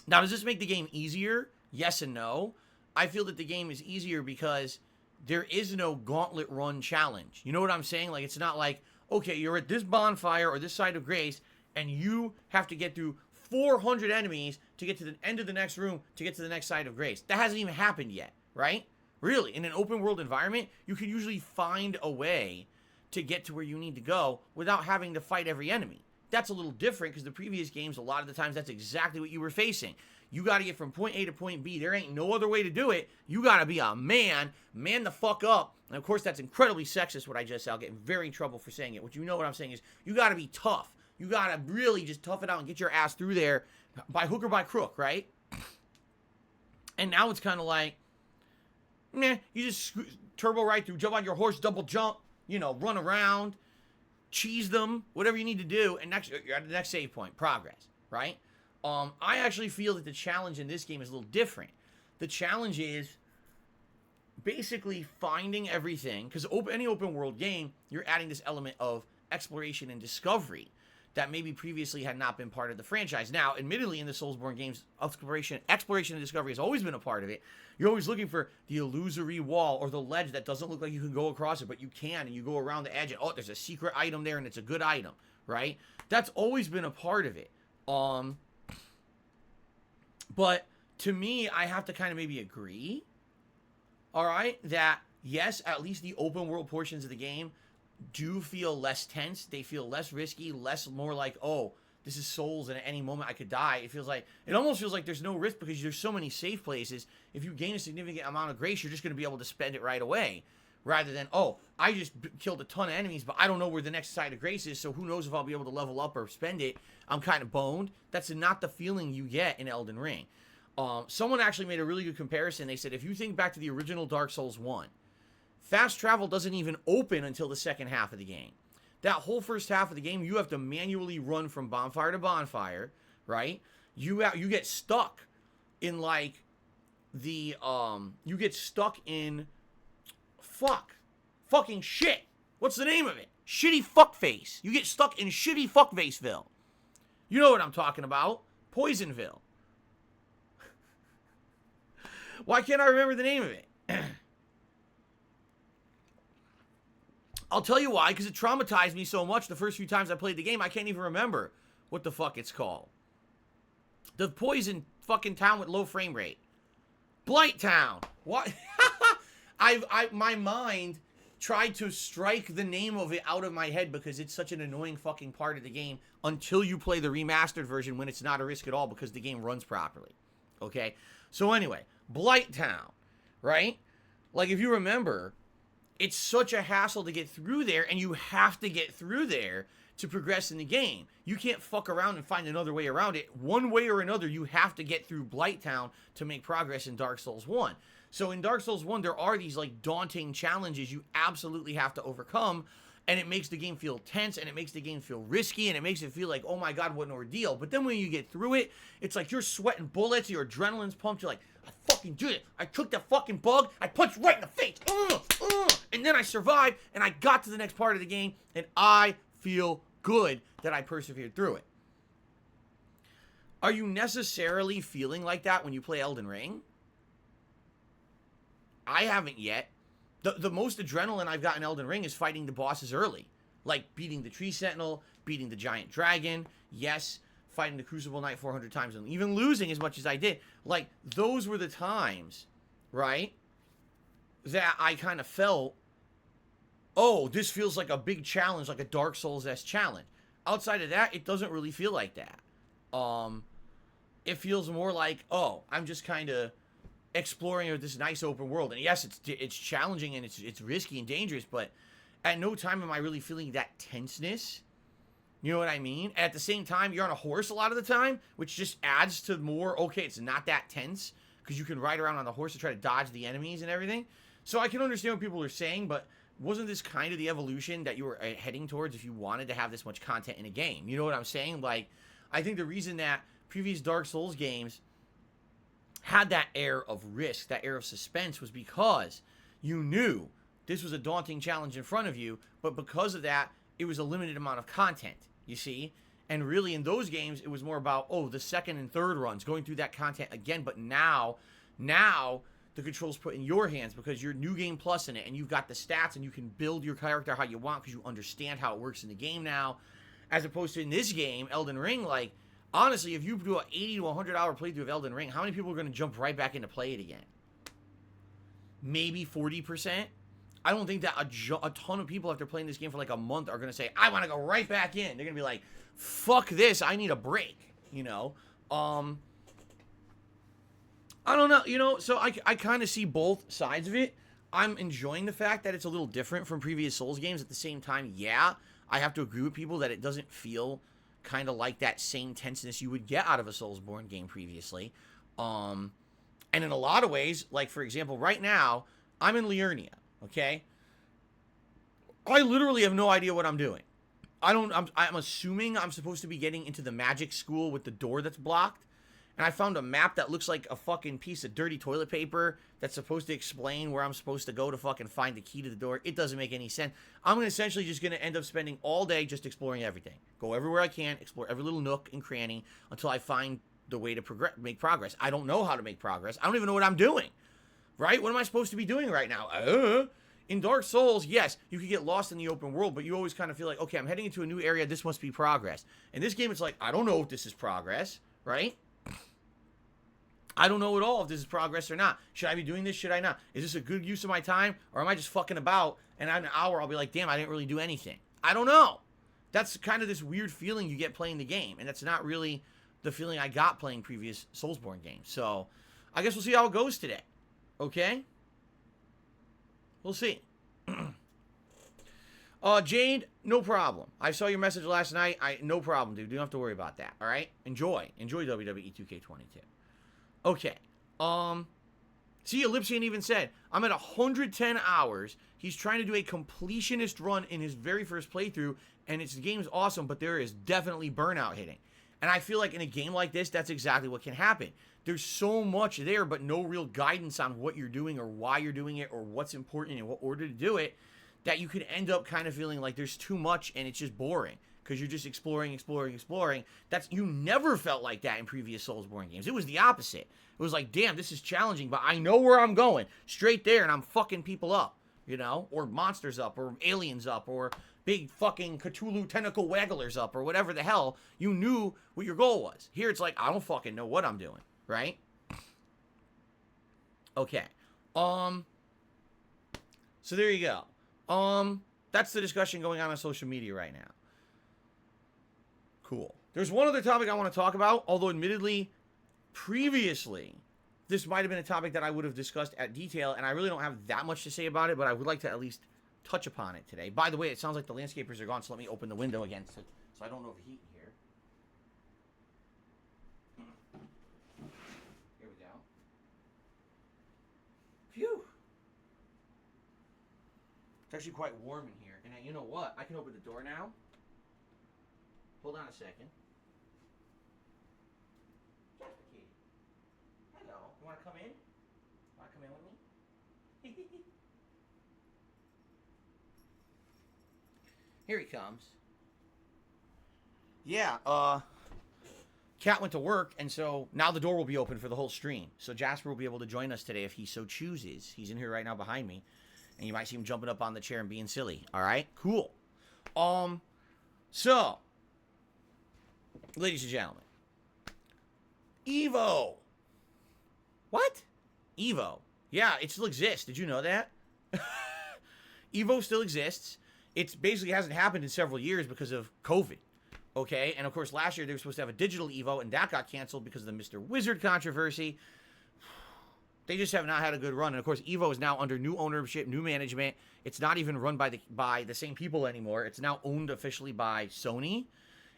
does this make the game easier? Yes and no. I feel that the game is easier because there is no gauntlet run challenge. You know what I'm saying? Like, it's not like, okay, you're at this bonfire or this side of grace, and you have to get through 400 enemies to get to the end of the next room to get to the next side of grace. That hasn't even happened yet, right? Really, in an open world environment, you can usually find a way to get to where you need to go without having to fight every enemy. That's a little different because the previous games, a lot of the times, that's exactly what you were facing. You got to get from point A to point B. There ain't no other way to do it. You got to be a man the fuck up. And of course, that's incredibly sexist, what I just said. I'll get in very trouble for saying it. What you know what I'm saying is you got to be tough. You got to really just tough it out and get your ass through there by hook or by crook, right? And now it's kind of like, meh, you just turbo right through, jump on your horse, double jump, you know, run around, cheese them, whatever you need to do, and next you're at the next save point, progress, right? I actually feel that the challenge in this game is a little different. The challenge is basically finding everything, because any open world game, you're adding this element of exploration and discovery that maybe previously had not been part of the franchise. Now, admittedly, in the Soulsborne games, exploration and discovery has always been a part of it. You're always looking for the illusory wall or the ledge that doesn't look like you can go across it, but you can, and you go around the edge, and oh, there's a secret item there, and it's a good item, right? That's always been a part of it. But to me, I have to kind of maybe agree, all right, that yes, at least the open world portions of the game do feel less tense. They feel less risky, more like, oh, this is Souls, and at any moment I could die. It almost feels like there's no risk because there's so many safe places. If you gain a significant amount of grace, you're just going to be able to spend it right away. Rather than, oh, I just killed a ton of enemies, but I don't know where the next side of grace is, so who knows if I'll be able to level up or spend it. I'm kind of boned. That's not the feeling you get in Elden Ring. Someone actually made a really good comparison. They said, if you think back to the original Dark Souls 1, Fast travel doesn't even open until the second half of the game. That whole first half of the game, you have to manually run from bonfire to bonfire, right? You get stuck in like you get stuck in fucking shit. What's the name of it? Shitty fuckface. You get stuck in shitty fuckfaceville. You know what I'm talking about. Poisonville. Why can't I remember the name of it? I'll tell you why, because it traumatized me so much the first few times I played the game, I can't even remember what the fuck it's called. The poison fucking town with low frame rate. Blight Town. What? My mind tried to strike the name of it out of my head because it's such an annoying fucking part of the game until you play the remastered version when it's not a risk at all because the game runs properly. Okay? So anyway, Blight Town, right? Like if you remember, it's such a hassle to get through there, and you have to get through there to progress in the game. You can't fuck around and find another way around it. One way or another, you have to get through Blight Town to make progress in Dark Souls 1. So in Dark Souls 1, there are these like daunting challenges you absolutely have to overcome, and it makes the game feel tense, and it makes the game feel risky, and it makes it feel like, oh my god, what an ordeal. But then when you get through it, it's like you're sweating bullets, your adrenaline's pumped, you're like, I fucking did it. I took that fucking bug, I punched right in the face, and then I survived, and I got to the next part of the game, and I feel good that I persevered through it. Are you necessarily feeling like that when you play Elden Ring? I haven't yet. The most adrenaline I've got in Elden Ring is fighting the bosses early. Like beating the Tree Sentinel, beating the Giant Dragon, yes, fighting the Crucible Knight 400 times, and even losing as much as I did. Like, those were the times, right, that I kind of felt, oh, this feels like a big challenge, like a Dark Souls-esque challenge. Outside of that, it doesn't really feel like that. It feels more like, oh, I'm just kind of exploring this nice open world. And yes, it's challenging and it's risky and dangerous, but at no time am I really feeling that tenseness. You know what I mean? At the same time, you're on a horse a lot of the time, which just adds to more, okay, it's not that tense, because you can ride around on the horse to try to dodge the enemies and everything. So I can understand what people are saying, but wasn't this kind of the evolution that you were heading towards if you wanted to have this much content in a game? You know what I'm saying? Like, I think the reason that previous Dark Souls games had that air of risk, that air of suspense, was because you knew this was a daunting challenge in front of you, but because of that, it was a limited amount of content, you see? And really, in those games, it was more about, oh, the second and third runs, going through that content again, but now, the control's put in your hands because you're New Game Plus in it, and you've got the stats, and you can build your character how you want because you understand how it works in the game now, as opposed to in this game, Elden Ring, like, honestly, if you do an 80 to 100 hour playthrough of Elden Ring, how many people are going to jump right back into play it again? Maybe 40%? I don't think that a ton of people after playing this game for like a month are going to say, I want to go right back in. They're going to be like, fuck this, I need a break, you know? I don't know, you know, so I kind of see both sides of it. I'm enjoying the fact that it's a little different from previous Souls games. At the same time, yeah, I have to agree with people that it doesn't feel kind of like that same tenseness you would get out of a Soulsborne game previously. And in a lot of ways, like, for example, right now, I'm in Liurnia, okay? I literally have no idea what I'm doing. I'm assuming I'm supposed to be getting into the magic school with the door that's blocked. And I found a map that looks like a fucking piece of dirty toilet paper that's supposed to explain where I'm supposed to go to fucking find the key to the door. It doesn't make any sense. I'm essentially just going to end up spending all day just exploring everything. Go everywhere I can, explore every little nook and cranny until I find the way to make progress. I don't know how to make progress. I don't even know what I'm doing. Right? What am I supposed to be doing right now? In Dark Souls, yes, you can get lost in the open world, but you always kind of feel like, okay, I'm heading into a new area. This must be progress. In this game, it's like, I don't know if this is progress, right? I don't know at all if this is progress or not. Should I be doing this? Should I not? Is this a good use of my time? Or am I just fucking about, and in an hour I'll be like, damn, I didn't really do anything. I don't know. That's kind of this weird feeling you get playing the game, and that's not really the feeling I got playing previous Soulsborne games. So, I guess we'll see how it goes today. Okay? We'll see. Jade, no problem. I saw your message last night. No problem, dude. You don't have to worry about that, all right? Enjoy WWE 2K22. Okay, See, Ellipsian even said, I'm at 110 hours. He's trying to do a completionist run in his very first playthrough, and the game's awesome, but there is definitely burnout hitting. And I feel like in a game like this, that's exactly what can happen. There's so much there, but no real guidance on what you're doing or why you're doing it or what's important and what order to do it, that you could end up kind of feeling like there's too much and it's just boring because you're just exploring. You never felt like that in previous Soulsborne games. It was the opposite. It was like, damn, this is challenging, but I know where I'm going. Straight there, and I'm fucking people up, you know? Or monsters up, or aliens up, or big fucking Cthulhu tentacle wagglers up, or whatever the hell. You knew what your goal was. Here it's like, I don't fucking know what I'm doing, right? Okay. So there you go. That's the discussion going on social media right now. Cool. There's one other topic I want to talk about, although admittedly, previously, this might have been a topic that I would have discussed at detail, and I really don't have that much to say about it, but I would like to at least touch upon it today. By the way, it sounds like the landscapers are gone, so let me open the window again so I don't overheat here. Here we go. Phew. It's actually quite warm in here. And you know what? I can open the door now. Hold on a second. Hello. You want to come in? Want to come in with me? Here he comes. Yeah, Cat went to work, and so now the door will be open for the whole stream. So Jasper will be able to join us today if he so chooses. He's in here right now behind me. And you might see him jumping up on the chair and being silly. All right? Cool. So, ladies and gentlemen. EVO. What? EVO. Yeah, it still exists. Did you know that? EVO still exists. It basically hasn't happened in several years because of COVID. Okay? And, of course, last year they were supposed to have a digital EVO, and that got canceled because of the Mr. Wizard controversy. They just have not had a good run. And, of course, EVO is now under new ownership, new management. It's not even run by the same people anymore. It's now owned officially by Sony.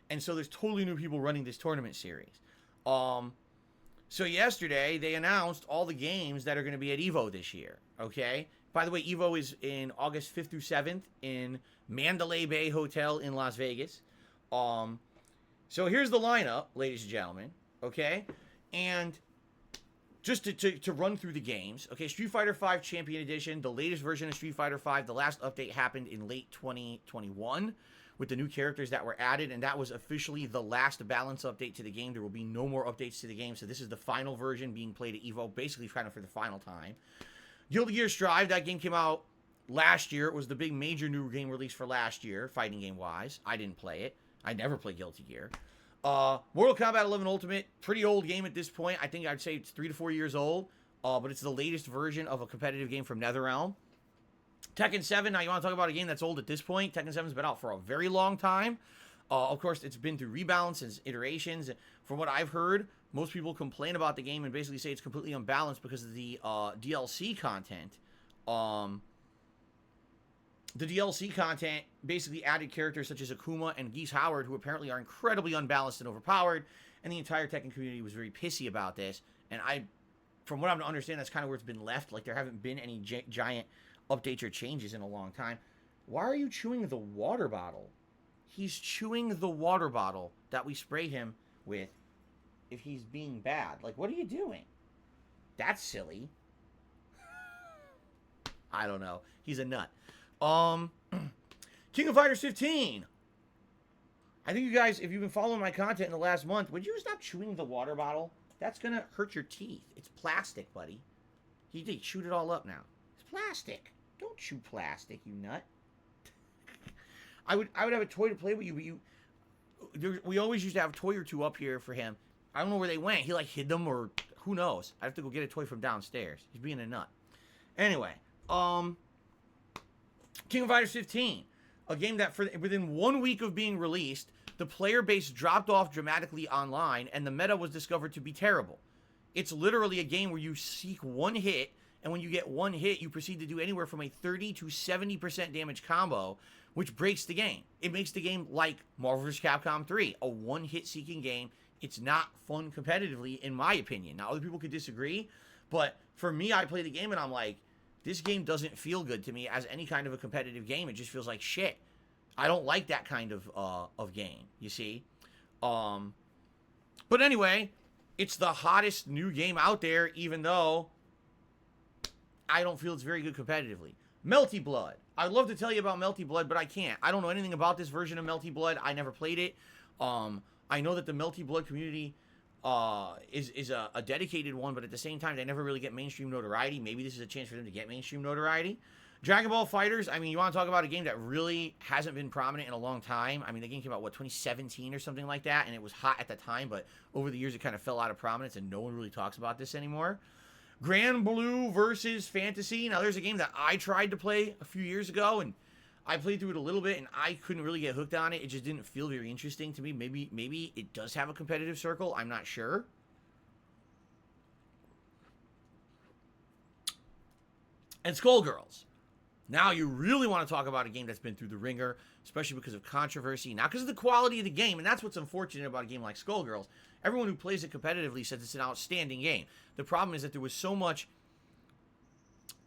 And so there's totally new people running this tournament series. So yesterday, they announced all the games that are going to be at EVO this year. Okay? By the way, EVO is in August 5th through 7th in Mandalay Bay Hotel in Las Vegas. So here's the lineup, ladies and gentlemen. Okay? And just to run through the games, okay, Street Fighter V Champion Edition, the latest version of Street Fighter V, the last update happened in late 2021 with the new characters that were added, and that was officially the last balance update to the game. There will be no more updates to the game, so this is the final version being played at EVO, basically kind of for the final time. Guilty Gear Strive, that game came out last year. It was the big major new game release for last year, fighting game-wise. I didn't play it. I never play Guilty Gear. Mortal Kombat 11 Ultimate, pretty old game at this point. I think I'd say it's 3 to 4 years old, but it's the latest version of a competitive game from NetherRealm. Tekken 7, now you want to talk about a game that's old at this point. Tekken 7's been out for a very long time. Of course, it's been through rebalances, iterations. From what I've heard, most people complain about the game and basically say it's completely unbalanced because of the DLC content. The DLC content basically added characters such as Akuma and Geese Howard, who apparently are incredibly unbalanced and overpowered, and the entire Tekken community was very pissy about this. And from what I'm to understand, that's kind of where it's been left. Like, there haven't been any giant updates or changes in a long time. Why are you chewing the water bottle? He's chewing the water bottle that we spray him with if he's being bad. Like, what are you doing? That's silly. I don't know. He's a nut. King of Fighters 15. I think you guys, if you've been following my content in the last month, would you stop chewing the water bottle? That's gonna hurt your teeth. It's plastic, buddy. He chewed it all up now. It's plastic. Don't chew plastic, you nut. I would have a toy to play with you, but we always used to have a toy or two up here for him. I don't know where they went. He like hid them, or who knows. I have to go get a toy from downstairs. He's being a nut. Anyway, King of Fighters 15, a game that within 1 week of being released, the player base dropped off dramatically online, and the meta was discovered to be terrible. It's literally a game where you seek one hit, and when you get one hit, you proceed to do anywhere from a 30 to 70% damage combo, which breaks the game. It makes the game like Marvel vs. Capcom 3, a one-hit seeking game. It's not fun competitively, in my opinion. Now, other people could disagree, But for me, I play the game and I'm like, this game doesn't feel good to me as any kind of a competitive game. It just feels like shit. I don't like that kind of game, you see? But anyway, it's the hottest new game out there, even though I don't feel it's very good competitively. Melty Blood. I'd love to tell you about Melty Blood, but I can't. I don't know anything about this version of Melty Blood. I never played it. I know that the Melty Blood community is a dedicated one, but at the same time, they never really get mainstream notoriety. Maybe this is a chance for them to get mainstream notoriety. Dragon Ball FighterZ, I mean, you want to talk about a game that really hasn't been prominent in a long time. I mean, the game came out, 2017 or something like that, and it was hot at the time, but over the years, it kind of fell out of prominence, and no one really talks about this anymore. Grand Blue versus Fantasy. Now, there's a game that I tried to play a few years ago, and I played through it a little bit, and I couldn't really get hooked on it. It just didn't feel very interesting to me. Maybe it does have a competitive circle. I'm not sure. And Skullgirls. Now you really want to talk about a game that's been through the ringer, especially because of controversy, not because of the quality of the game, and that's what's unfortunate about a game like Skullgirls. Everyone who plays it competitively says it's an outstanding game. The problem is that there was so much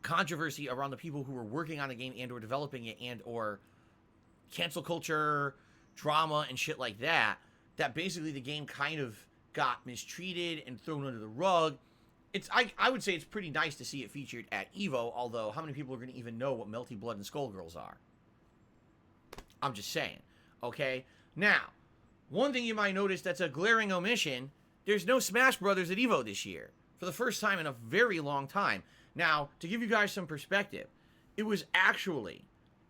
controversy around the people who were working on the game and or developing it and or cancel culture, drama, and shit like that, that basically the game kind of got mistreated and thrown under the rug. I would say it's pretty nice to see it featured at EVO, although how many people are going to even know what Melty Blood and Skullgirls are? I'm just saying. Okay? Now, one thing you might notice that's a glaring omission, there's no Smash Brothers at EVO this year. For the first time in a very long time. Now, to give you guys some perspective, it was actually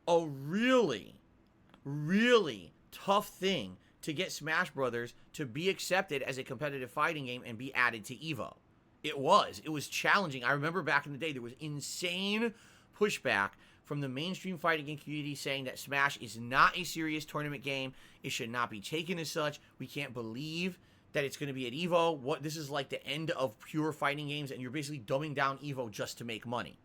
a really, really tough thing to get Smash Brothers to be accepted as a competitive fighting game and be added to EVO. It was challenging. I remember back in the day, there was insane pushback from the mainstream fighting game community saying that Smash is not a serious tournament game. It should not be taken as such. We can't believe that it's going to be at EVO. This is like the end of pure fighting games, and you're basically dumbing down EVO just to make money.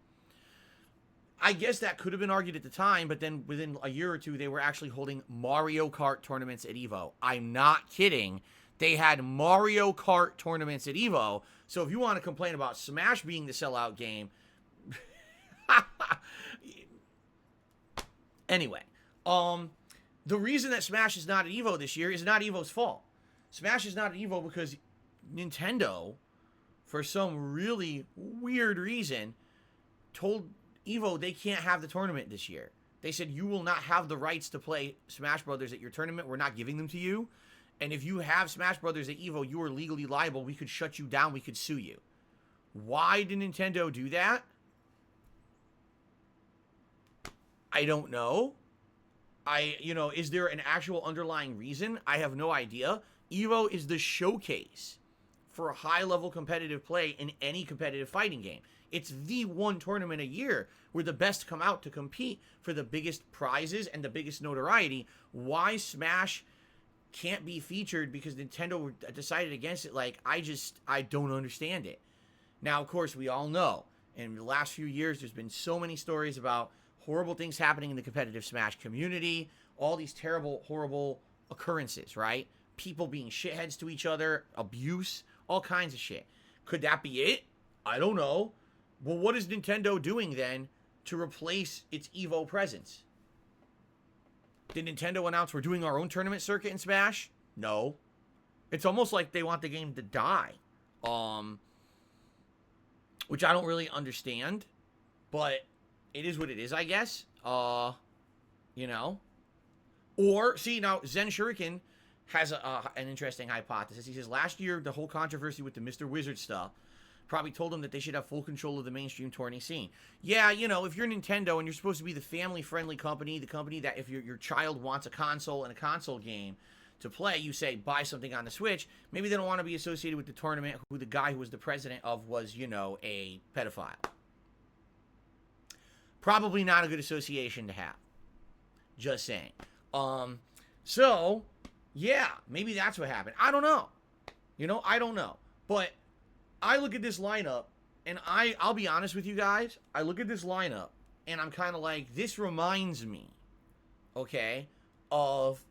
I guess that could have been argued at the time, but then within a year or two, they were actually holding Mario Kart tournaments at EVO. I'm not kidding. They had Mario Kart tournaments at EVO. So if you want to complain about Smash being the sellout game, anyway, the reason that Smash is not at EVO this year is not EVO's fault. Smash is not at EVO because Nintendo, for some really weird reason, told EVO they can't have the tournament this year. They said, you will not have the rights to play Smash Brothers at your tournament. We're not giving them to you. And if you have Smash Brothers at EVO, you are legally liable. We could shut you down. We could sue you. Why did Nintendo do that? I don't know. Is there an actual underlying reason? I have no idea. EVO is the showcase for high-level competitive play in any competitive fighting game. It's the one tournament a year where the best come out to compete for the biggest prizes and the biggest notoriety. Why Smash can't be featured because Nintendo decided against it, I don't understand it. Now, of course, we all know, in the last few years, there's been so many stories about horrible things happening in the competitive Smash community, all these terrible, horrible occurrences, right? People being shitheads to each other, abuse, all kinds of shit. Could that be it? I don't know. Well, what is Nintendo doing then to replace its EVO presence? Did Nintendo announce we're doing our own tournament circuit in Smash? No. It's almost like they want the game to die. Which I don't really understand. But it is what it is, I guess. Or, see, now, Zen Shuriken has an interesting hypothesis. He says, last year, the whole controversy with the Mr. Wizard stuff probably told them that they should have full control of the mainstream tourney scene. Yeah, if you're Nintendo and you're supposed to be the family-friendly company, the company that if your child wants a console and a console game to play, you say, buy something on the Switch, maybe they don't want to be associated with the tournament who the guy who was the president of was, a pedophile. Probably not a good association to have. Just saying. So, yeah, maybe that's what happened. I don't know. I don't know. But I look at this lineup, and I'll be honest with you guys. I look at this lineup, and I'm kind of like, this reminds me, okay, of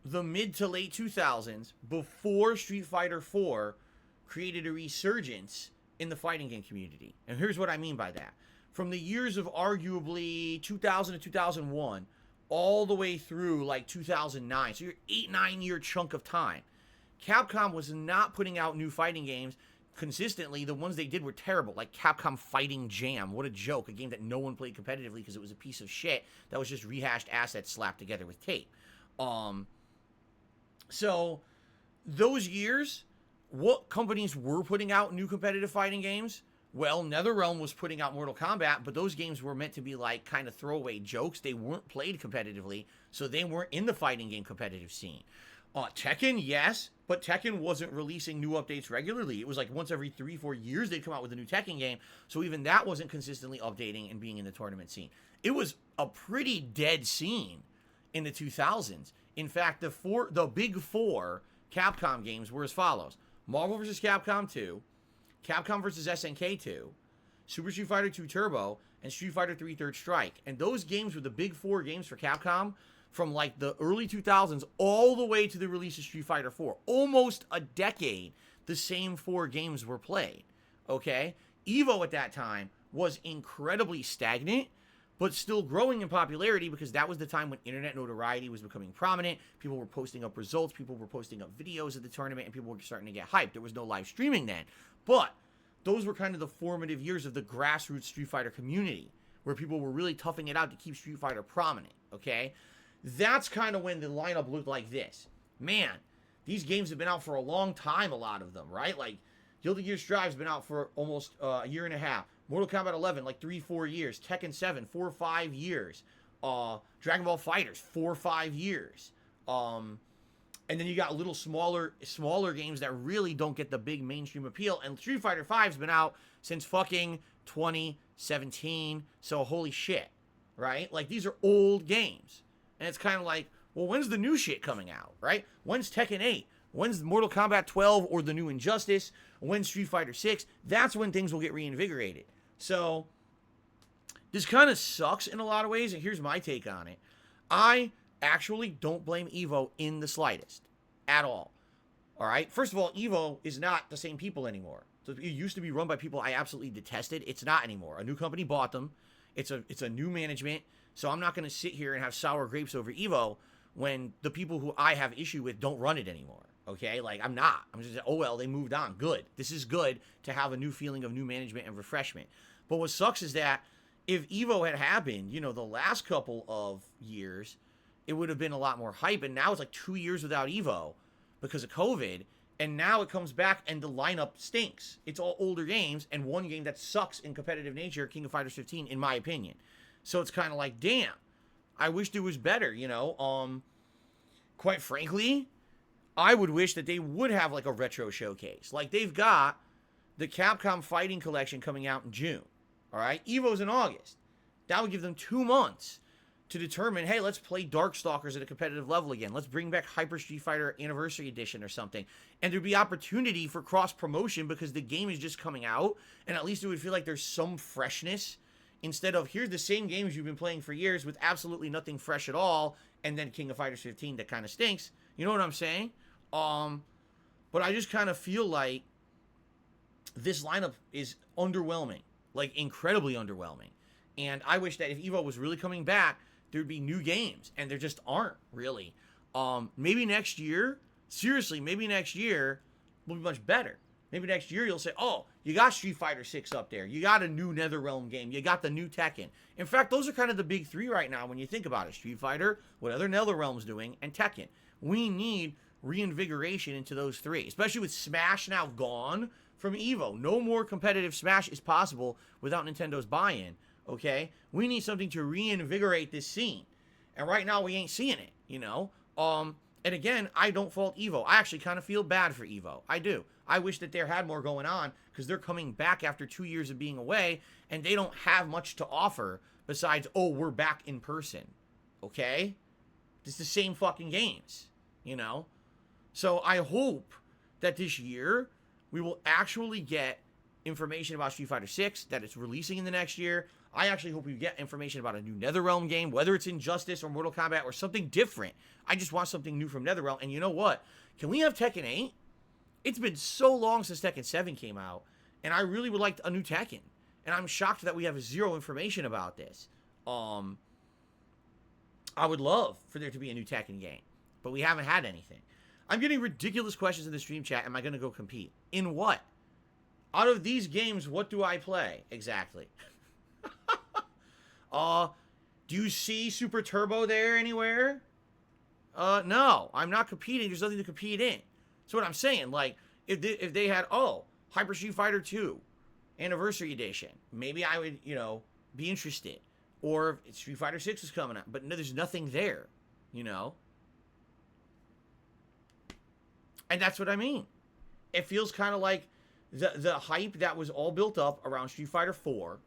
the mid to late 2000s, before Street Fighter 4 created a resurgence in the fighting game community. And here's what I mean by that. From the years of arguably 2000 to 2001, all the way through like 2009, so your 8-9 year chunk of time, Capcom was not putting out new fighting games consistently. The ones they did were terrible, like Capcom Fighting Jam. What a joke, a game that no one played competitively because it was a piece of shit that was just rehashed assets slapped together with tape. So those years, what companies were putting out new competitive fighting games? Well, NetherRealm was putting out Mortal Kombat, but those games were meant to be like kind of throwaway jokes. They weren't played competitively, so they weren't in the fighting game competitive scene. Tekken, yes, but Tekken wasn't releasing new updates regularly. It was like once every 3-4 years they'd come out with a new Tekken game, so even that wasn't consistently updating and being in the tournament scene. It was a pretty dead scene in the 2000s. In fact, the big four Capcom games were as follows: Marvel vs. Capcom 2, Capcom vs. SNK 2, Super Street Fighter 2 Turbo, and Street Fighter 3 Third Strike. And those games were the big four games for Capcom from like the early 2000s all the way to the release of Street Fighter 4. Almost a decade, the same four games were played, okay? EVO at that time was incredibly stagnant, but still growing in popularity because that was the time when internet notoriety was becoming prominent. People were posting up results, people were posting up videos of the tournament, and people were starting to get hyped. There was no live streaming then. But those were kind of the formative years of the grassroots Street Fighter community, where people were really toughing it out to keep Street Fighter prominent, okay? That's kind of when the lineup looked like this. Man, these games have been out for a long time, a lot of them, right? Like, Guilty Gear Strive's been out for almost a year and a half. Mortal Kombat 11, like 3-4 years. Tekken 7, 4-5 years. Dragon Ball FighterZ, 4-5 years. And then you got little smaller games that really don't get the big mainstream appeal. And Street Fighter 5's been out since fucking 2017. So holy shit, right? Like, these are old games. And it's kind of like, well, when's the new shit coming out, right? When's Tekken 8? When's Mortal Kombat 12 or the new Injustice? When's Street Fighter 6? That's when things will get reinvigorated. So this kind of sucks in a lot of ways, and here's my take on it. I actually don't blame EVO in the slightest at all. All right? First of all, EVO is not the same people anymore. So it used to be run by people I absolutely detested. It's not anymore. A new company bought them. It's a new management. So I'm not going to sit here and have sour grapes over EVO when the people who I have issue with don't run it anymore. Okay? Like, I'm not. I'm just, oh, well, they moved on. Good. This is good to have a new feeling of new management and refreshment. But what sucks is that if EVO had happened, the last couple of years, it would have been a lot more hype. And now it's like 2 years without EVO because of COVID. And now it comes back and the lineup stinks. It's all older games and one game that sucks in competitive nature, King of Fighters 15, in my opinion. So it's kind of like, damn, I wished it was better, Quite frankly, I would wish that they would have like a retro showcase. Like, they've got the Capcom Fighting Collection coming out in June. All right? EVO's in August. That would give them 2 months to determine, hey, let's play Darkstalkers at a competitive level again. Let's bring back Hyper Street Fighter Anniversary Edition or something. And there'd be opportunity for cross-promotion because the game is just coming out, and at least it would feel like there's some freshness instead of, here's the same games you've been playing for years with absolutely nothing fresh at all, and then King of Fighters 15 that kind of stinks. You know what I'm saying? But I just kind of feel like this lineup is underwhelming. Like, incredibly underwhelming. And I wish that if EVO was really coming back, there'd be new games. And there just aren't, really. Maybe next year, seriously, maybe next year will be much better. Maybe next year you'll say, oh, you got Street Fighter 6 up there. You got a new NetherRealm game. You got the new Tekken. In fact, those are kind of the big three right now when you think about it. Street Fighter, what other NetherRealm's doing, and Tekken. We need reinvigoration into those three, especially with Smash now gone from EVO. No more competitive Smash is possible without Nintendo's buy-in, okay? We need something to reinvigorate this scene. And right now we ain't seeing it, And again, I don't fault EVO. I actually kind of feel bad for EVO. I do. I wish that there had more going on because they're coming back after 2 years of being away and they don't have much to offer besides, oh, we're back in person. Okay? It's the same fucking games, So I hope that this year we will actually get information about Street Fighter 6, that it's releasing in the next year. I actually hope we get information about a new NetherRealm game, whether it's Injustice or Mortal Kombat or something different. I just want something new from NetherRealm. And you know what? Can we have Tekken 8? It's been so long since Tekken 7 came out, and I really would like a new Tekken. And I'm shocked that we have zero information about this. I would love for there to be a new Tekken game, but we haven't had anything. I'm getting ridiculous questions in the stream chat. Am I going to go compete? In what? Out of these games, what do I play? Exactly. Do you see Super Turbo there anywhere? No. I'm not competing. There's nothing to compete in. That's what I'm saying. Like, if they had, Hyper Street Fighter 2 Anniversary Edition, maybe I would, be interested. Or if Street Fighter 6 is coming out. But no, there's nothing there, And that's what I mean. It feels kind of like the hype that was all built up around Street Fighter 4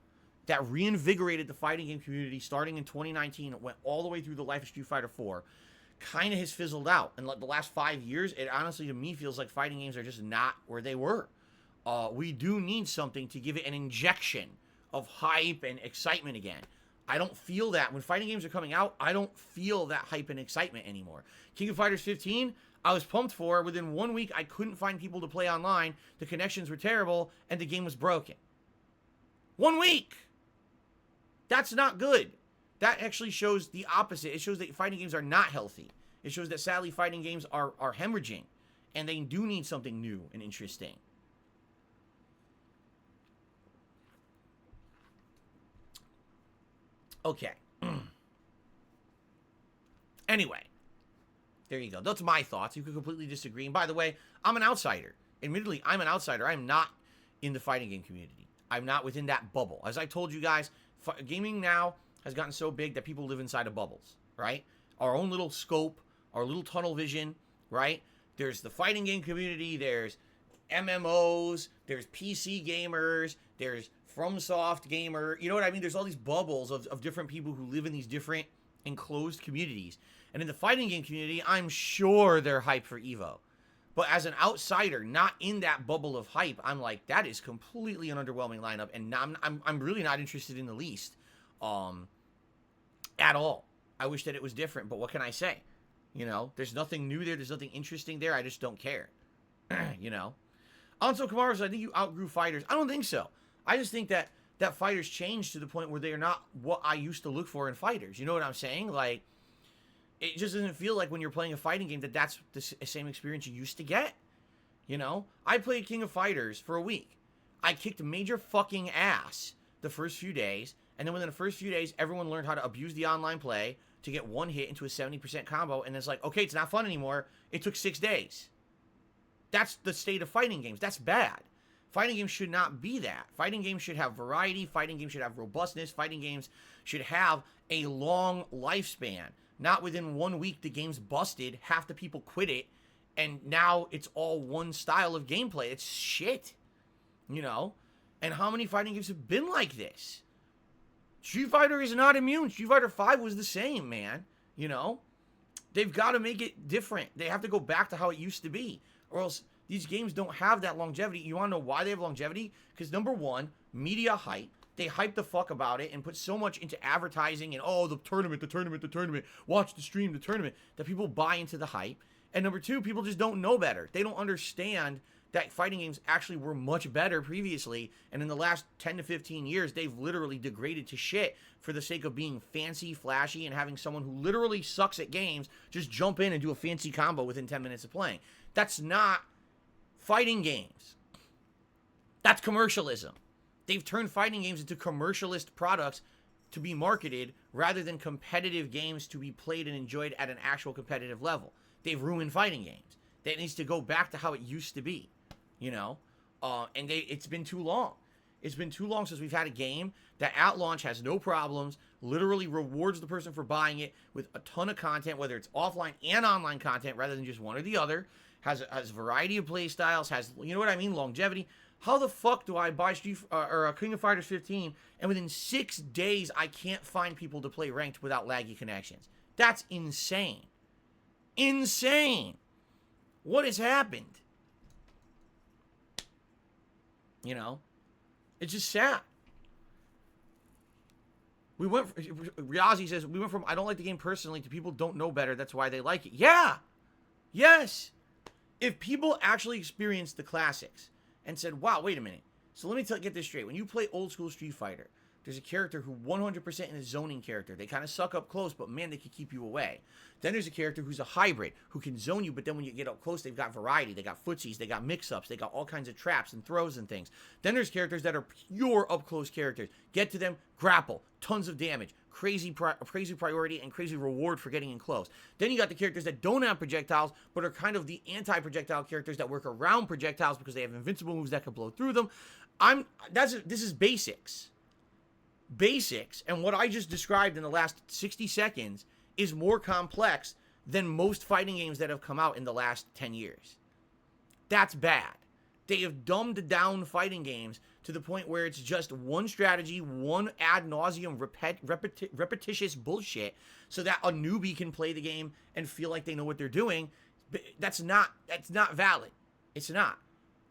that reinvigorated the fighting game community starting in 2019. It went all the way through the life of Street Fighter 4. Kind of has fizzled out. And like the last 5 years, it honestly to me feels like fighting games are just not where they were. We do need something to give it an injection of hype and excitement again. I don't feel that. When fighting games are coming out, I don't feel that hype and excitement anymore. King of Fighters 15, I was pumped for. Within 1 week, I couldn't find people to play online. The connections were terrible, and the game was broken. 1 week! That's not good. That actually shows the opposite. It shows that fighting games are not healthy. It shows that, sadly, fighting games are hemorrhaging, and they do need something new and interesting. Okay. Anyway, there you go. That's my thoughts. You could completely disagree. And by the way, I'm an outsider. Admittedly, I'm an outsider. I'm not in the fighting game community. I'm not within that bubble. As I told you guys, gaming now has gotten so big that people live inside of bubbles, right? Our own little scope, our little tunnel vision, right? There's the fighting game community. There's MMOs. There's PC gamers. There's FromSoft gamer, you know what I mean? There's all these bubbles of different people who live in these different enclosed communities. And in the fighting game community, I'm sure they're hyped for EVO. But as an outsider, not in that bubble of hype, I'm like, that is completely an underwhelming lineup, and I'm really not interested in the least, at all. I wish that it was different, but what can I say? There's nothing new there. There's nothing interesting there. I just don't care. Alonso Kamara says, I think you outgrew fighters. I don't think so. I just think that fighters changed to the point where they are not what I used to look for in fighters. You know what I'm saying? Like, it just doesn't feel like when you're playing a fighting game that's the same experience you used to get. I played King of Fighters for a week. I kicked major fucking ass the first few days, and then within the first few days, everyone learned how to abuse the online play to get one hit into a 70% combo, and it's like, okay, it's not fun anymore. It took 6 days. That's the state of fighting games. That's bad. Fighting games should not be that. Fighting games should have variety. Fighting games should have robustness. Fighting games should have a long lifespan. Not within 1 week the game's busted, half the people quit it, and now it's all one style of gameplay. It's shit. And how many fighting games have been like this? Street Fighter is not immune. Street Fighter 5 was the same, man. They've got to make it different. They have to go back to how it used to be, or else these games don't have that longevity. You want to know why they have longevity? Because number one, media hype. They hype the fuck about it and put so much into advertising and, the tournament. Watch the stream, the tournament, that people buy into the hype. And number two, people just don't know better. They don't understand that fighting games actually were much better previously. And in the last 10 to 15 years, they've literally degraded to shit for the sake of being fancy, flashy, and having someone who literally sucks at games just jump in and do a fancy combo within 10 minutes of playing. That's not fighting games. That's commercialism. They've turned fighting games into commercialist products to be marketed rather than competitive games to be played and enjoyed at an actual competitive level. They've ruined fighting games. That needs to go back to how it used to be, and it's been too long. It's been too long since we've had a game that at launch has no problems, literally rewards the person for buying it with a ton of content, whether it's offline and online content rather than just one or the other, has a variety of play styles, has, longevity. How the fuck do I buy King of Fighters 15 and within 6 days I can't find people to play ranked without laggy connections? That's insane. Insane. What has happened? It's just sad. Riazi says, we went from I don't like the game personally to people don't know better, that's why they like it. Yeah. Yes. If people actually experienced the classics and said, wow, wait a minute. So let me get this straight. When you play old school Street Fighter, there's a character who 100% is a zoning character. They kind of suck up close, but man, they can keep you away. Then there's a character who's a hybrid, who can zone you, but then when you get up close, they've got variety. They got footsies, they got mix-ups, they got all kinds of traps and throws and things. Then there's characters that are pure up-close characters. Get to them, grapple, tons of damage, crazy priority, and crazy reward for getting in close. Then you got the characters that don't have projectiles, but are kind of the anti-projectile characters that work around projectiles because they have invincible moves that can blow through them. This is basics. Basics, and what I just described in the last 60 seconds is more complex than most fighting games that have come out in the last 10 years. That's bad. They have dumbed down fighting games to the point where it's just one strategy, one ad nauseum repetitious bullshit so that a newbie can play the game and feel like they know what they're doing. That's not valid. It's not.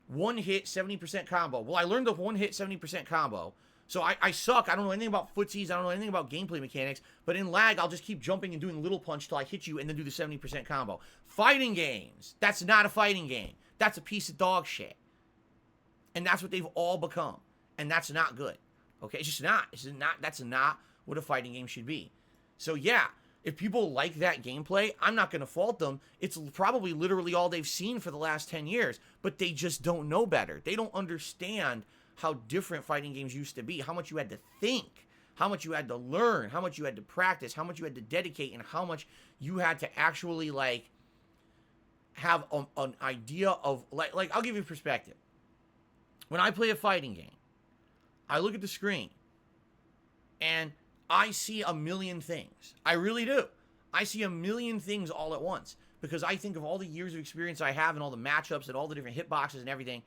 One hit, 70% combo. Well, I learned the one hit, 70% combo. So I suck. I don't know anything about footsies. I don't know anything about gameplay mechanics. But in lag, I'll just keep jumping and doing little punch till I hit you and then do the 70% combo. Fighting games. That's not a fighting game. That's a piece of dog shit. And that's what they've all become. And that's not good. Okay? It's just not. That's not what a fighting game should be. So yeah, if people like that gameplay, I'm not going to fault them. It's probably literally all they've seen for the last 10 years. But they just don't know better. They don't understand how different fighting games used to be, how much you had to think, how much you had to learn, how much you had to practice, how much you had to dedicate, and how much you had to actually, like, have an idea of, like, I'll give you perspective. When I play a fighting game, I look at the screen, and I see a million things. I really do. I see a million things all at once, because I think of all the years of experience I have and all the matchups and all the different hitboxes and everything.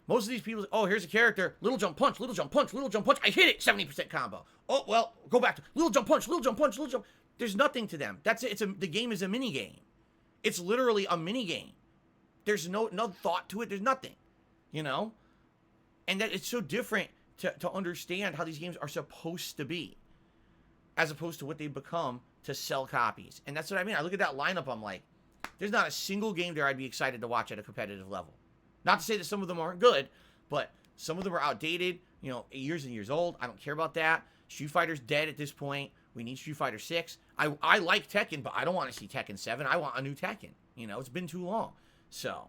Most of these people, oh, here's a character, little jump punch, little jump punch, little jump punch. I hit it, 70% combo. Oh, well, go back to little jump punch, little jump punch, little jump. There's nothing to them. That's it. The game is a mini game. It's literally a mini game. There's no thought to it. There's nothing, you know? And that it's so different to understand how these games are supposed to be as opposed to what they've become to sell copies. And that's what I mean. I look at that lineup, I'm like, there's not a single game there I'd be excited to watch at a competitive level. Not to say that some of them aren't good, but some of them are outdated, you know, years and years old. I don't care about that. Street Fighter's dead at this point. We need Street Fighter 6. I like Tekken, but I don't want to see Tekken 7. I want a new Tekken. You know, it's been too long. So,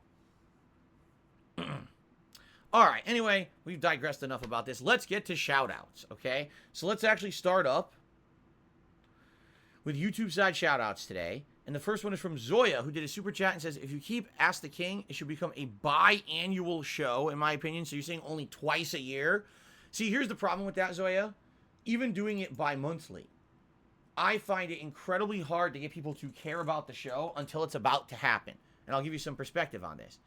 all right. Anyway, we've digressed enough about this. Let's get to shout-outs, okay? So let's actually start up with YouTube side shout-outs today. And the first one is from Zoya, who did a super chat and says, if you keep Ask the King, it should become a biannual show, in my opinion. So you're saying only twice a year? See, here's the problem with that, Zoya. Even doing it bi-monthly, I find it incredibly hard to get people to care about the show until it's about to happen. And I'll give you some perspective on this.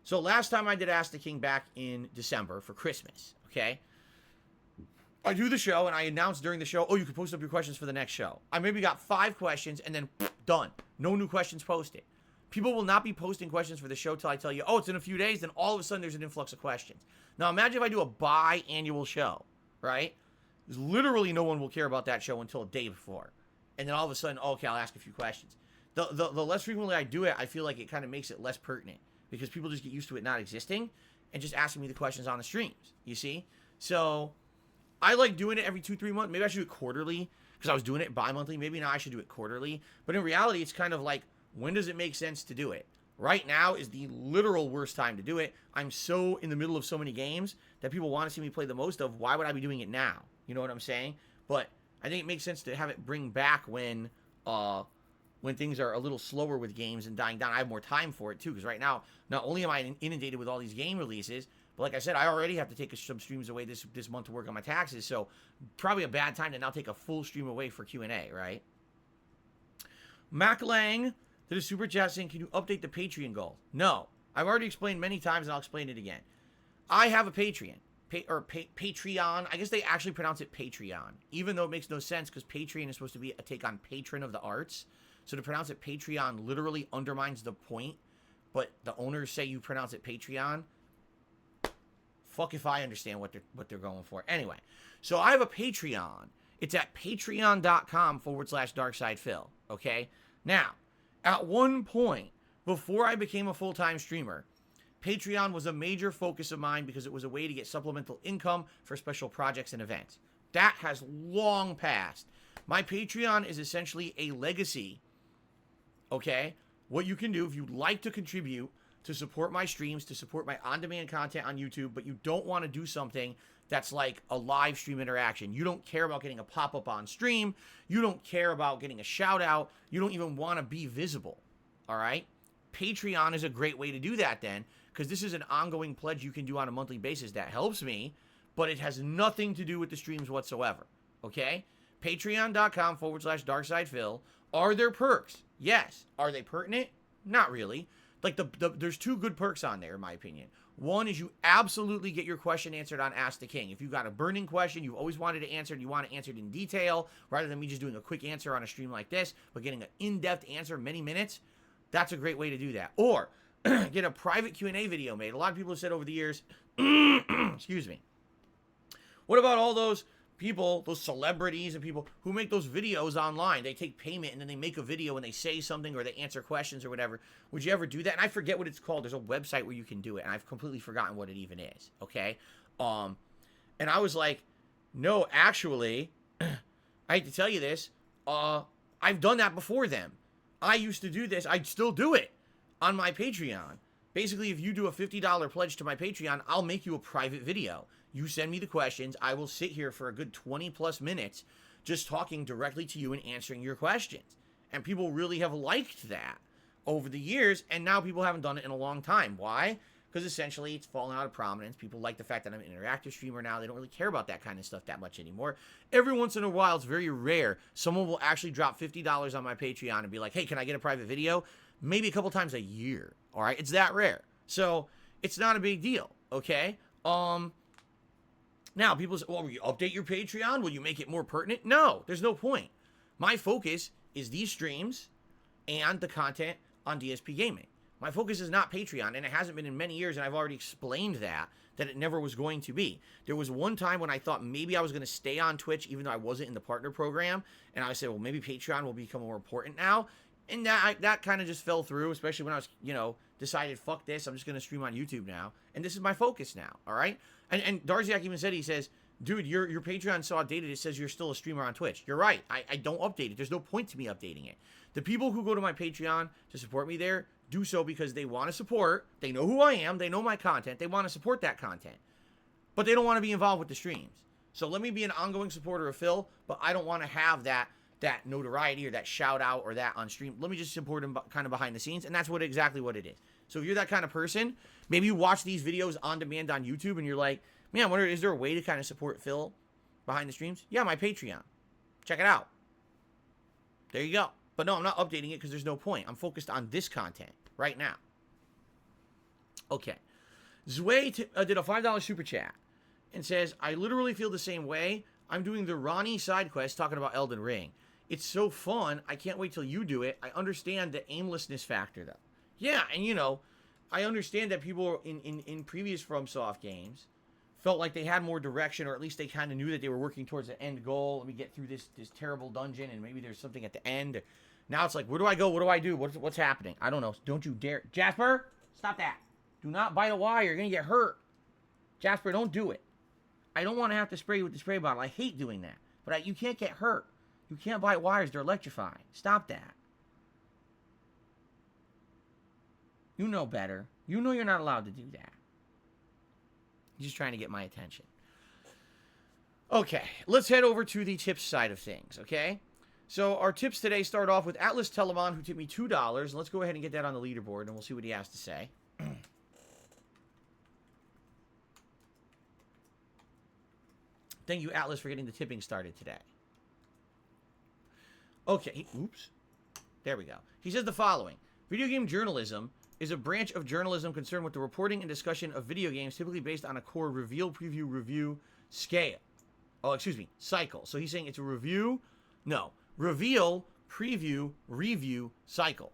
So last time I did Ask the King back in December for Christmas, okay? I do the show, and I announce during the show, oh, you can post up your questions for the next show. I maybe got 5 questions, and then done. No new questions posted. People will not be posting questions for the show till I tell you, oh, it's in a few days, then all of a sudden there's an influx of questions. Now imagine if I do a biannual show, right? There's literally no one will care about that show until a day before. And then all of a sudden, oh, okay, I'll ask a few questions. The less frequently I do it, I feel like it kind of makes it less pertinent because people just get used to it not existing and just asking me the questions on the streams, you see? So I like doing it every 2-3 months. Maybe I should do it quarterly because I was doing it bi-monthly. Maybe now I should do it quarterly. But in reality, it's kind of like, when does it make sense to do it? Right now is the literal worst time to do it. I'm so in the middle of so many games that people want to see me play the most of. Why would I be doing it now? You know what I'm saying? But I think it makes sense to have it bring back when things are a little slower with games and dying down. I have more time for it too, because right now, not only am I inundated with all these game releases, but like I said, I already have to take some streams away this month to work on my taxes, so probably a bad time to now take a full stream away for Q&A, right? Mac Lang did a super chat saying, can you update the Patreon goal? No. I've already explained many times, and I'll explain it again. I have a Patreon. Patreon. I guess they actually pronounce it Patreon, even though it makes no sense because Patreon is supposed to be a take on patron of the arts. So to pronounce it Patreon literally undermines the point, but the owners say you pronounce it Patreon. Fuck if I understand what they're going for. Anyway, so I have a Patreon. It's at patreon.com/DarksidePhil. Okay? Now, at one point, Before I became a full-time streamer, Patreon was a major focus of mine because it was a way to get supplemental income for special projects and events. That has long passed. My Patreon is essentially a legacy, okay? What you can do if you'd like to contribute to support my streams, to support my on-demand content on YouTube, but you don't want to do something that's like a live stream interaction. You don't care about getting a pop-up on stream. You don't care about getting a shout-out. You don't even want to be visible, all right? Patreon is a great way to do that then, because this is an ongoing pledge you can do on a monthly basis that helps me, but it has nothing to do with the streams whatsoever, okay? Patreon.com/DarksidePhil. Are there perks? Yes. Are they pertinent? Not really. Like, there's two good perks on there, in my opinion. One is you absolutely get your question answered on Ask the King. If you've got a burning question you've always wanted to answer and you want it answered in detail, rather than me just doing a quick answer on a stream like this, but getting an in-depth answer in many minutes, that's a great way to do that. Or get a private Q&A video made. A lot of people have said over the years, excuse me, what about all those people, those celebrities and people who make those videos online? They take payment and then they make a video and they say something or they answer questions or whatever. Would you ever do that? And I forget what it's called. There's a website where you can do it, and I've completely forgotten what it even is, okay? And I was like, no, actually, I hate to tell you this, I've done that before them. I used to do this. I'd still do it on my Patreon. Basically, if you do a $50 pledge to my Patreon, I'll make you a private video. You send me the questions. I will sit here for a good 20 plus minutes just talking directly to you and answering your questions. And people really have liked that over the years, and now people haven't done it in a long time. Why? Because essentially it's fallen out of prominence. People like the fact that I'm an interactive streamer now. They don't really care about that kind of stuff that much anymore. Every once in a while, it's very rare, someone will actually drop $50 on my Patreon and be like, hey, can I get a private video? Maybe a couple times a year, all right? It's that rare. So it's not a big deal, okay? Now, people say, well, will you update your Patreon? Will you make it more pertinent? No, there's no point. My focus is these streams and the content on DSP Gaming. My focus is not Patreon, and it hasn't been in many years, and I've already explained that it never was going to be. There was one time when I thought maybe I was going to stay on Twitch even though I wasn't in the partner program, and I said, well, maybe Patreon will become more important now, and that kind of just fell through, especially when I was, decided, fuck this, I'm just going to stream on YouTube now, and this is my focus now, all right? And Darziak even said, he says, dude, your Patreon so outdated, it says you're still a streamer on Twitch. You're right. I don't update it. There's no point to me updating it. The people who go to my Patreon to support me there do so because they want to support. They know who I am. They know my content. They want to support that content. But they don't want to be involved with the streams. So let me be an ongoing supporter of Phil, but I don't want to have that notoriety or that shout out or that on stream. Let me just support him kind of behind the scenes, and that's exactly what it is. So if you're that kind of person, maybe you watch these videos on demand on YouTube and you're like, man, I wonder, is there a way to kind of support Phil behind the streams? Yeah, my Patreon. Check it out. There you go. But no, I'm not updating it because there's no point. I'm focused on this content right now. Okay. Zway did a $5 super chat and says, I literally feel the same way. I'm doing the Ronnie side quest talking about Elden Ring. It's so fun. I can't wait till you do it. I understand the aimlessness factor, though. Yeah, and I understand that people in previous FromSoft games felt like they had more direction, or at least they kind of knew that they were working towards an end goal. Let me get through this terrible dungeon, and maybe there's something at the end. Now it's like, where do I go? What do I do? What's happening? I don't know. Don't you dare. Jasper, stop that. Do not bite a wire. You're going to get hurt. Jasper, don't do it. I don't want to have to spray you with the spray bottle. I hate doing that. But you can't get hurt. You can't bite wires. They're electrifying. Stop that. You know better. You know you're not allowed to do that. You're just trying to get my attention. Okay, let's head over to the tips side of things, okay? So our tips today start off with Atlas Telemon, who tipped me $2. Let's go ahead and get that on the leaderboard, and we'll see what he has to say. Thank you, Atlas, for getting the tipping started today. Okay, oops. There we go. He says the following. Video game journalism is a branch of journalism concerned with the reporting and discussion of video games, typically based on a core reveal, preview, review scale. Oh, excuse me, cycle. So he's saying it's a review? No. Reveal, preview, review, cycle.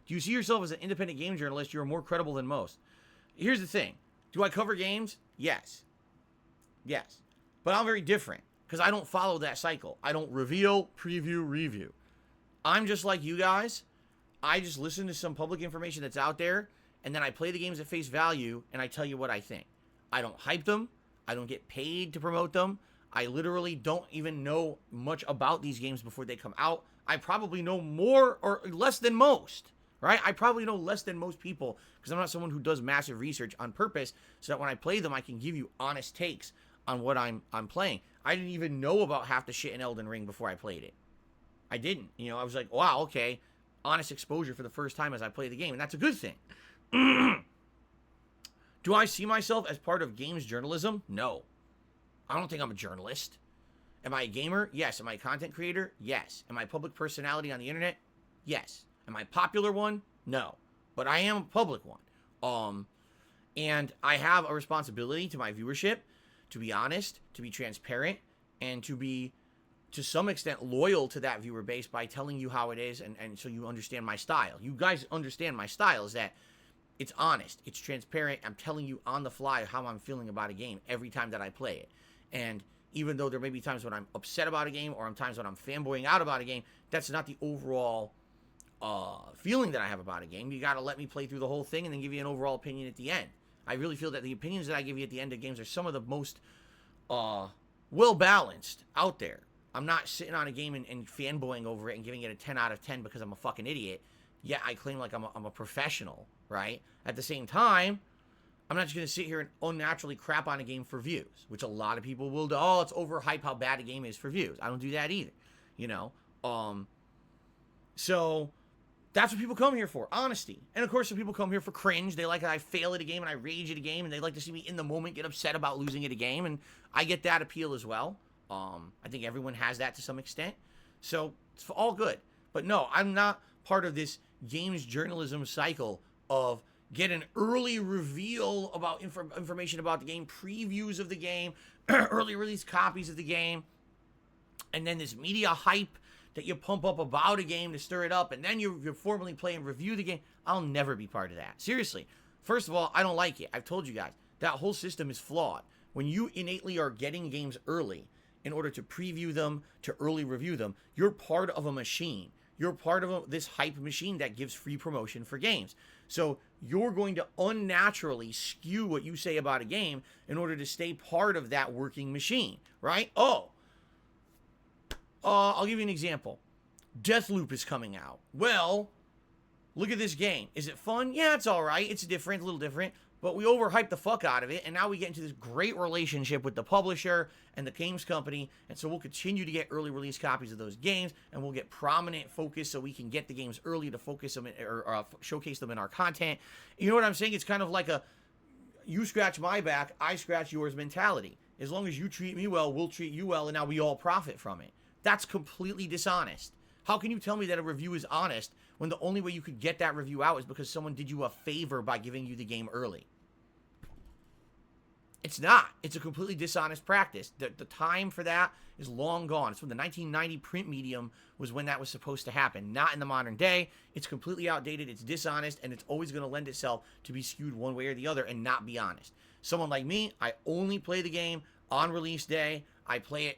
Do you see yourself as an independent game journalist? You're more credible than most. Here's the thing. Do I cover games? Yes. Yes. But I'm very different because I don't follow that cycle. I don't reveal, preview, review. I'm just like you guys. I just listen to some public information that's out there, and then I play the games at face value, and I tell you what I think. I don't hype them. I don't get paid to promote them. I literally don't even know much about these games before they come out. I probably know more or less than most, right? I probably know less than most people because I'm not someone who does massive research on purpose so that when I play them, I can give you honest takes on what I'm playing. I didn't even know about half the shit in Elden Ring before I played it. I didn't. You know, I was like, wow, okay. Honest exposure for the first time as I play the game, and that's a good thing. Do I see myself as part of games journalism? No. I don't think I'm a journalist. Am I a gamer? Yes. Am I a content creator? Yes. Am I a public personality on the internet? Yes. Am I a popular one? No. But I am a public one. And I have a responsibility to my viewership to be honest, to be transparent, and to be, to some extent, loyal to that viewer base by telling you how it is, and so you understand my style. You guys understand my style is that it's honest, it's transparent. I'm telling you on the fly how I'm feeling about a game every time that I play it. And even though there may be times when I'm upset about a game or times when I'm fanboying out about a game, that's not the overall feeling that I have about a game. You got to let me play through the whole thing and then give you an overall opinion at the end. I really feel that the opinions that I give you at the end of games are some of the most well-balanced out there. I'm not sitting on a game and fanboying over it and giving it a 10 out of 10 because I'm a fucking idiot. Yeah, I claim like I'm a professional, right? At the same time, I'm not just going to sit here and unnaturally crap on a game for views, which a lot of people will do. Oh, it's overhype how bad a game is for views. I don't do that either, you know? So that's what people come here for, honesty. And of course, some people come here for cringe. They like that I fail at a game and I rage at a game, and they like to see me in the moment get upset about losing at a game, and I get that appeal as well. I think everyone has that to some extent. So it's all good. But no, I'm not part of this games journalism cycle of get an early reveal about information about the game, previews of the game, early release copies of the game, and then this media hype that you pump up about a game to stir it up, and then you formally play and review the game. I'll never be part of that. Seriously. First of all, I don't like it. I've told you guys, that whole system is flawed. When you innately are getting games early in order to preview them, to early review them, you're part of a machine. You're part of this hype machine that gives free promotion for games. So you're going to unnaturally skew what you say about a game in order to stay part of that working machine, right? I'll give you an example. Deathloop is coming out. Well, look at this game. Is it fun? Yeah, it's all right. It's different, a little different. But we overhyped the fuck out of it, and now we get into this great relationship with the publisher and the games company, and so we'll continue to get early release copies of those games, and we'll get prominent focus so we can get the games early to focus them in, or showcase them in our content. You know what I'm saying? It's kind of like a you scratch my back, I scratch yours mentality. As long as you treat me well, we'll treat you well, and now we all profit from it. That's completely dishonest. How can you tell me that a review is honest when the only way you could get that review out is because someone did you a favor by giving you the game early? It's not. It's a completely dishonest practice. The time for that is long gone. It's when the 1990 print medium was when that was supposed to happen, not in the modern day. It's completely outdated, it's dishonest, and it's always going to lend itself to be skewed one way or the other and not be honest. Someone like me, I only play the game on release day. I play it,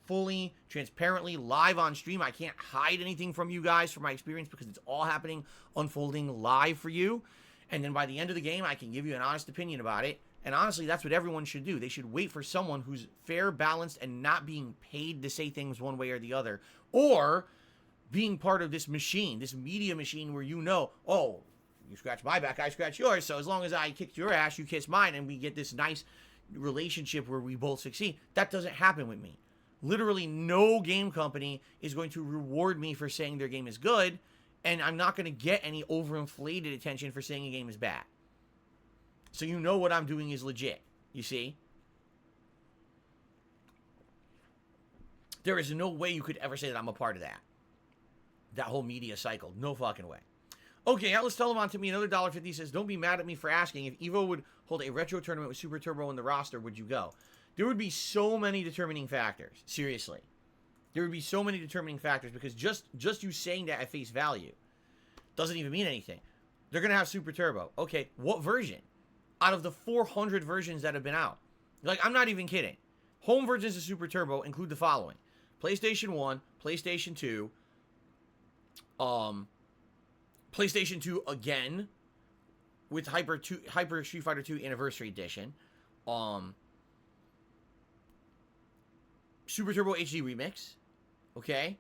fully, transparently, live on stream. I can't hide anything from you guys from my experience because it's all happening, unfolding live for you. And then by the end of the game, I can give you an honest opinion about it. And honestly, that's what everyone should do. They should wait for someone who's fair, balanced, and not being paid to say things one way or the other. Or being part of this machine, this media machine where you scratch my back, I scratch yours. So as long as I kick your ass, you kiss mine, and we get this nice relationship where we both succeed. That doesn't happen with me. Literally no game company is going to reward me for saying their game is good, and I'm not going to get any overinflated attention for saying a game is bad. So you know what I'm doing is legit, you see? There is no way you could ever say that I'm a part of that. That whole media cycle. No fucking way. Okay, Atlas Telemann to me, another $1.50 says, don't be mad at me for asking. If EVO would hold a retro tournament with Super Turbo in the roster, would you go? There would be so many determining factors. Seriously. There would be so many determining factors because just you saying that at face value doesn't even mean anything. They're going to have Super Turbo. Okay, what version? Out of the 400 versions that have been out. Like, I'm not even kidding. Home versions of Super Turbo include the following. PlayStation 1, PlayStation 2, PlayStation 2 again with Hyper Street Fighter 2 Anniversary Edition. Super Turbo HD Remix. Okay.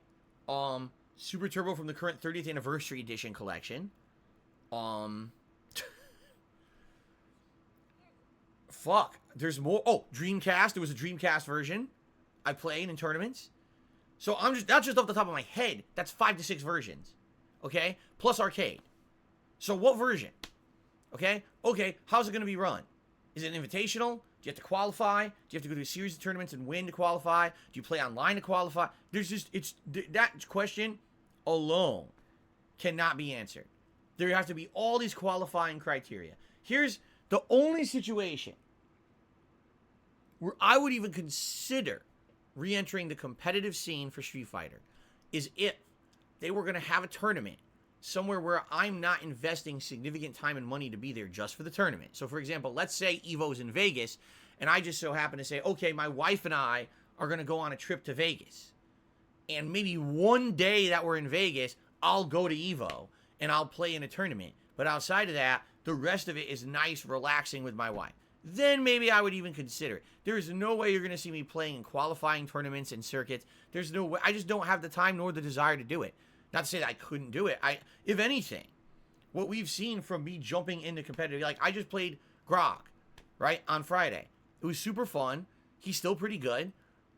Super Turbo from the current 30th Anniversary Edition collection. Fuck. There's more. Oh, Dreamcast. There was a Dreamcast version I played in tournaments. So that's just off the top of my head. That's 5 to 6 versions. Okay? Plus arcade. So what version? Okay? Okay, how's it going to be run? Is it an invitational? Do you have to qualify? Do you have to go to a series of tournaments and win to qualify? Do you play online to qualify? That question alone cannot be answered. There have to be all these qualifying criteria. Here's the only situation where I would even consider re-entering the competitive scene for Street Fighter is if they were going to have a tournament somewhere where I'm not investing significant time and money to be there just for the tournament. So, for example, let's say EVO's in Vegas, and I just so happen to say, okay, my wife and I are going to go on a trip to Vegas. And maybe one day that we're in Vegas, I'll go to EVO, and I'll play in a tournament. But outside of that, the rest of it is nice, relaxing with my wife. Then maybe I would even consider it. There is no way you're going to see me playing in qualifying tournaments and circuits. There's no way. I just don't have the time nor the desire to do it. Not to say that I couldn't do it. If anything, what we've seen from me jumping into competitive, like I just played Grog, right, on Friday. It was super fun. He's still pretty good.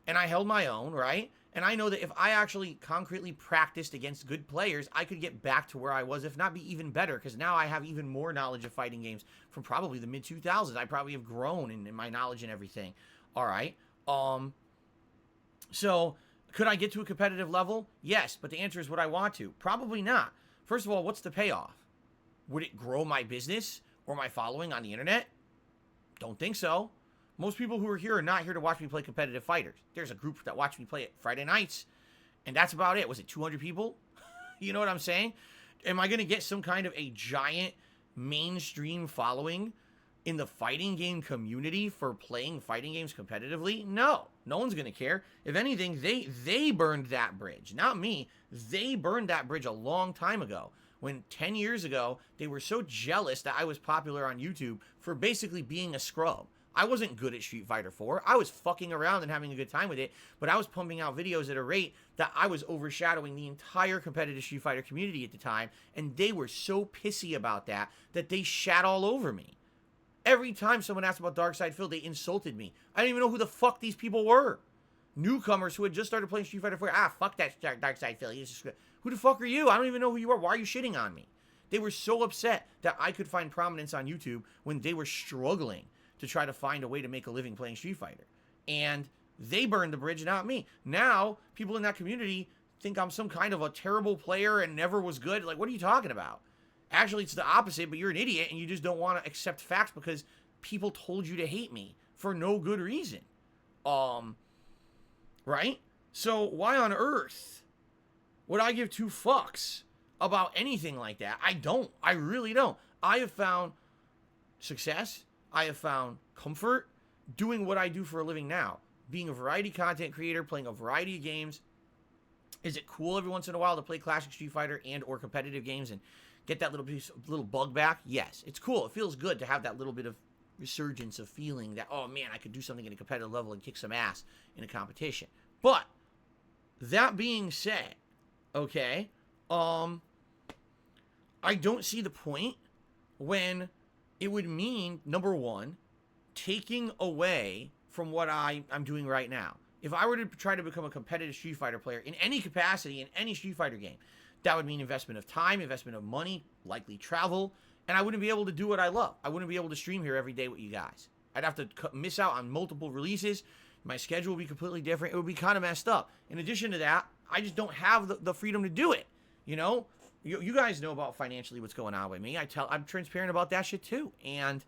And I held my own, right? And I know that if I actually concretely practiced against good players, I could get back to where I was, if not be even better, because now I have even more knowledge of fighting games from probably the mid-2000s. I probably have grown in my knowledge and everything. All right. So could I get to a competitive level? Yes, but the answer is, would I want to? Probably not. First of all, what's the payoff? Would it grow my business or my following on the internet? Don't think so. Most people who are here are not here to watch me play competitive fighters. There's a group that watch me play it Friday nights, and that's about it. Was it 200 people? You know what I'm saying? Am I going to get some kind of a giant mainstream following in the fighting game community for playing fighting games competitively? No. No one's going to care. If anything, they burned that bridge. Not me. They burned that bridge a long time ago. When 10 years ago, they were so jealous that I was popular on YouTube for basically being a scrub. I wasn't good at Street Fighter 4. I was fucking around and having a good time with it, but I was pumping out videos at a rate that I was overshadowing the entire competitive Street Fighter community at the time, and they were so pissy about that they shat all over me. Every time someone asked about Darkside Phil, they insulted me. I didn't even know who the fuck these people were. Newcomers who had just started playing Street Fighter 4. Fuck that Darkside Phil. Who the fuck are you? I don't even know who you are. Why are you shitting on me? They were so upset that I could find prominence on YouTube when they were struggling to try to find a way to make a living playing Street Fighter. And they burned the bridge, not me. Now, people in that community think I'm some kind of a terrible player and never was good. Like, what are you talking about? Actually, it's the opposite, but you're an idiot and you just don't want to accept facts because people told you to hate me for no good reason. Right? So why on earth would I give two fucks about anything like that? I don't. I really don't. I have found success. I have found comfort doing what I do for a living now. Being a variety content creator, playing a variety of games. Is it cool every once in a while to play classic Street Fighter and or competitive games and get that little bug back? Yes, it's cool. It feels good to have that little bit of resurgence of feeling that, oh man, I could do something at a competitive level and kick some ass in a competition. But that being said, okay, I don't see the point when it would mean, number one, taking away from what I'm doing right now. If I were to try to become a competitive Street Fighter player in any capacity, in any Street Fighter game, that would mean investment of time, investment of money, likely travel, and I wouldn't be able to do what I love. I wouldn't be able to stream here every day with you guys. I'd have to miss out on multiple releases. My schedule would be completely different. It would be kind of messed up. In addition to that, I just don't have the freedom to do it, you know? You guys know about financially what's going on with me. I'm transparent about that shit too. And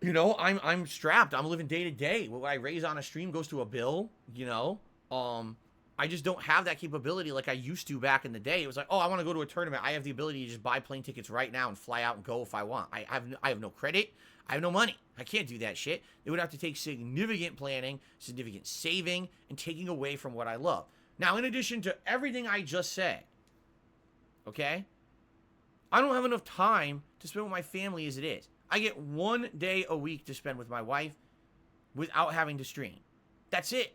you know, I'm strapped. I'm living day to day. What I raise on a stream goes to a bill, you know. I just don't have that capability like I used to back in the day. It was like, oh, I want to go to a tournament. I have the ability to just buy plane tickets right now and fly out and go if I want. I have no credit. I have no money. I can't do that shit. It would have to take significant planning, significant saving, and taking away from what I love. Now, in addition to everything I just said, okay, I don't have enough time to spend with my family as it is. I get 1 day a week to spend with my wife without having to stream. That's it.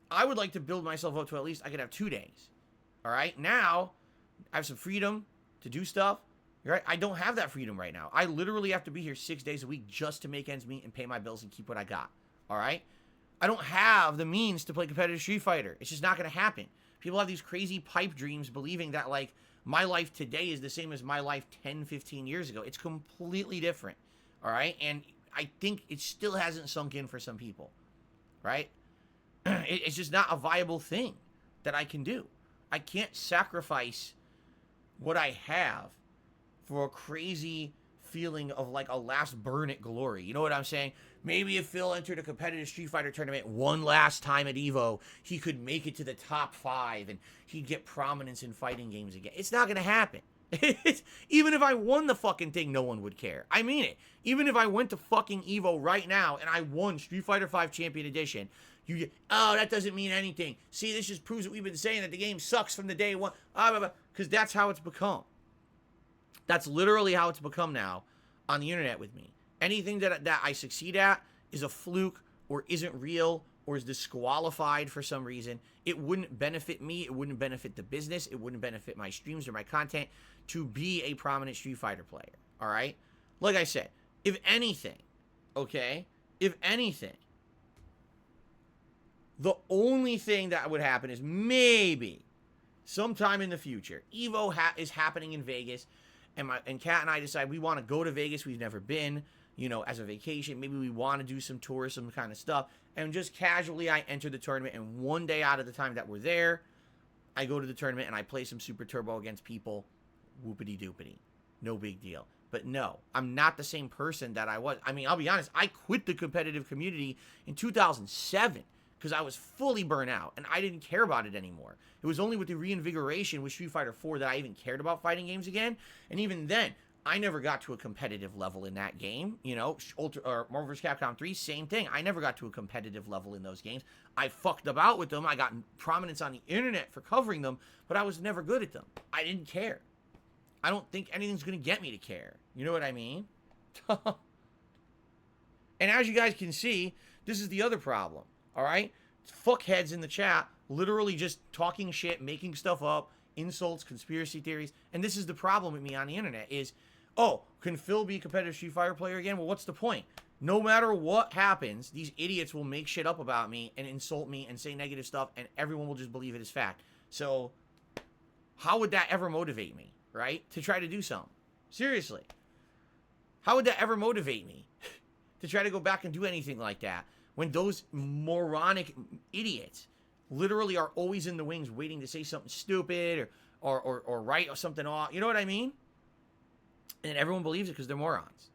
I would like to build myself up to at least I could have 2 days. All right? Now, I have some freedom to do stuff. Right? I don't have that freedom right now. I literally have to be here 6 days a week just to make ends meet and pay my bills and keep what I got. All right? I don't have the means to play competitive Street Fighter. It's just not going to happen. People have these crazy pipe dreams believing that, like, my life today is the same as my life 10, 15 years ago. It's completely different. All right? And I think it still hasn't sunk in for some people. Right? It's just not a viable thing that I can do. I can't sacrifice what I have for a crazy feeling of like a last burn at glory. You know what I'm saying? Maybe if Phil entered a competitive Street Fighter tournament one last time at EVO, he could make it to the top 5 and he'd get prominence in fighting games again. It's not going to happen. Even if I won the fucking thing, no one would care. I mean it. Even if I went to fucking EVO right now and I won Street Fighter V Champion Edition, oh, that doesn't mean anything. See, this just proves what we've been saying, that the game sucks from the day one. Because that's how it's become. That's literally how it's become now on the internet with me. Anything that I succeed at is a fluke or isn't real or is disqualified for some reason. It wouldn't benefit me. It wouldn't benefit the business. It wouldn't benefit my streams or my content to be a prominent Street Fighter player. All right? Like I said, if anything, okay? If anything, the only thing that would happen is maybe sometime in the future, EVO is happening in Vegas, and Kat and I decide we want to go to Vegas. We've never been, as a vacation. Maybe we want to do some tourism kind of stuff. And just casually, I enter the tournament, and 1 day out of the time that we're there, I go to the tournament and I play some Super Turbo against people. Whoopity-doopity. No big deal. But no, I'm not the same person that I was. I mean, I'll be honest. I quit the competitive community in 2007. Because I was fully burnt out, and I didn't care about it anymore. It was only with the reinvigoration with Street Fighter 4 that I even cared about fighting games again. And even then, I never got to a competitive level in that game. Marvel vs. Capcom 3, same thing. I never got to a competitive level in those games. I fucked about with them. I got prominence on the internet for covering them, but I was never good at them. I didn't care. I don't think anything's going to get me to care. You know what I mean? And as you guys can see, this is the other problem. All right? Fuckheads in the chat, literally just talking shit, making stuff up, insults, conspiracy theories. And this is the problem with me on the internet is, oh, can Phil be a competitive Street Fighter player again? Well, what's the point? No matter what happens, these idiots will make shit up about me and insult me and say negative stuff, and everyone will just believe it as fact. So, how would that ever motivate me, right? To try to do something. Seriously. How would that ever motivate me to try to go back and do anything like that? When those moronic idiots literally are always in the wings waiting to say something stupid or write or something off. You know what I mean? And everyone believes it because they're morons.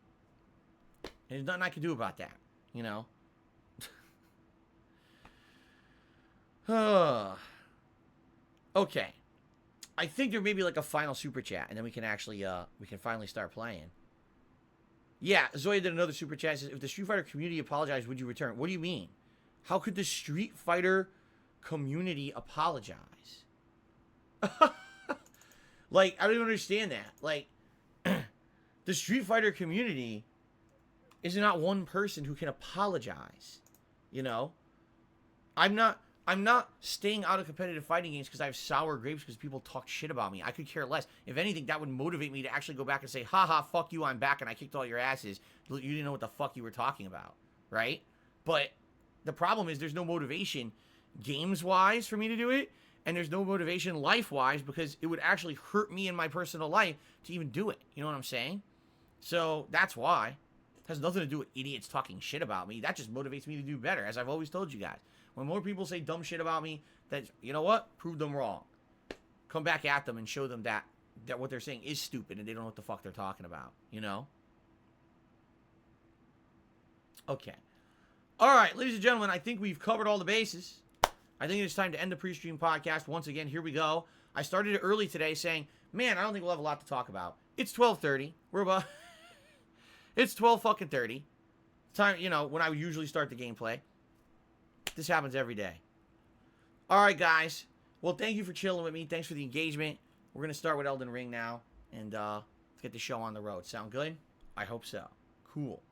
And there's nothing I can do about that, Okay. I think there may be like a final super chat, and then we can actually, we can finally start playing. Yeah, Zoya did another super chat. Says, if the Street Fighter community apologized, would you return? What do you mean? How could the Street Fighter community apologize? Like, I don't even understand that. Like, the Street Fighter community is not one person who can apologize. I'm not staying out of competitive fighting games because I have sour grapes because people talk shit about me. I could care less. If anything, that would motivate me to actually go back and say, haha, fuck you, I'm back and I kicked all your asses. You didn't know what the fuck you were talking about, right? But the problem is there's no motivation games-wise for me to do it, and there's no motivation life-wise because it would actually hurt me in my personal life to even do it. You know what I'm saying? So that's why. It has nothing to do with idiots talking shit about me. That just motivates me to do better, as I've always told you guys. When more people say dumb shit about me, that, you know what? Prove them wrong. Come back at them and show them that what they're saying is stupid and they don't know what the fuck they're talking about. Okay. All right, ladies and gentlemen, I think we've covered all the bases. I think it's time to end the PreStream podcast. Once again, here we go. I started it early today saying, man, I don't think we'll have a lot to talk about. It's 12:30. We're about... It's 12 fucking 30. Time, when I would usually start the gameplay. This happens every day. All right, guys. Well, thank you for chilling with me. Thanks for the engagement. We're going to start with Elden Ring now. And get the show on the road. Sound good? I hope so. Cool.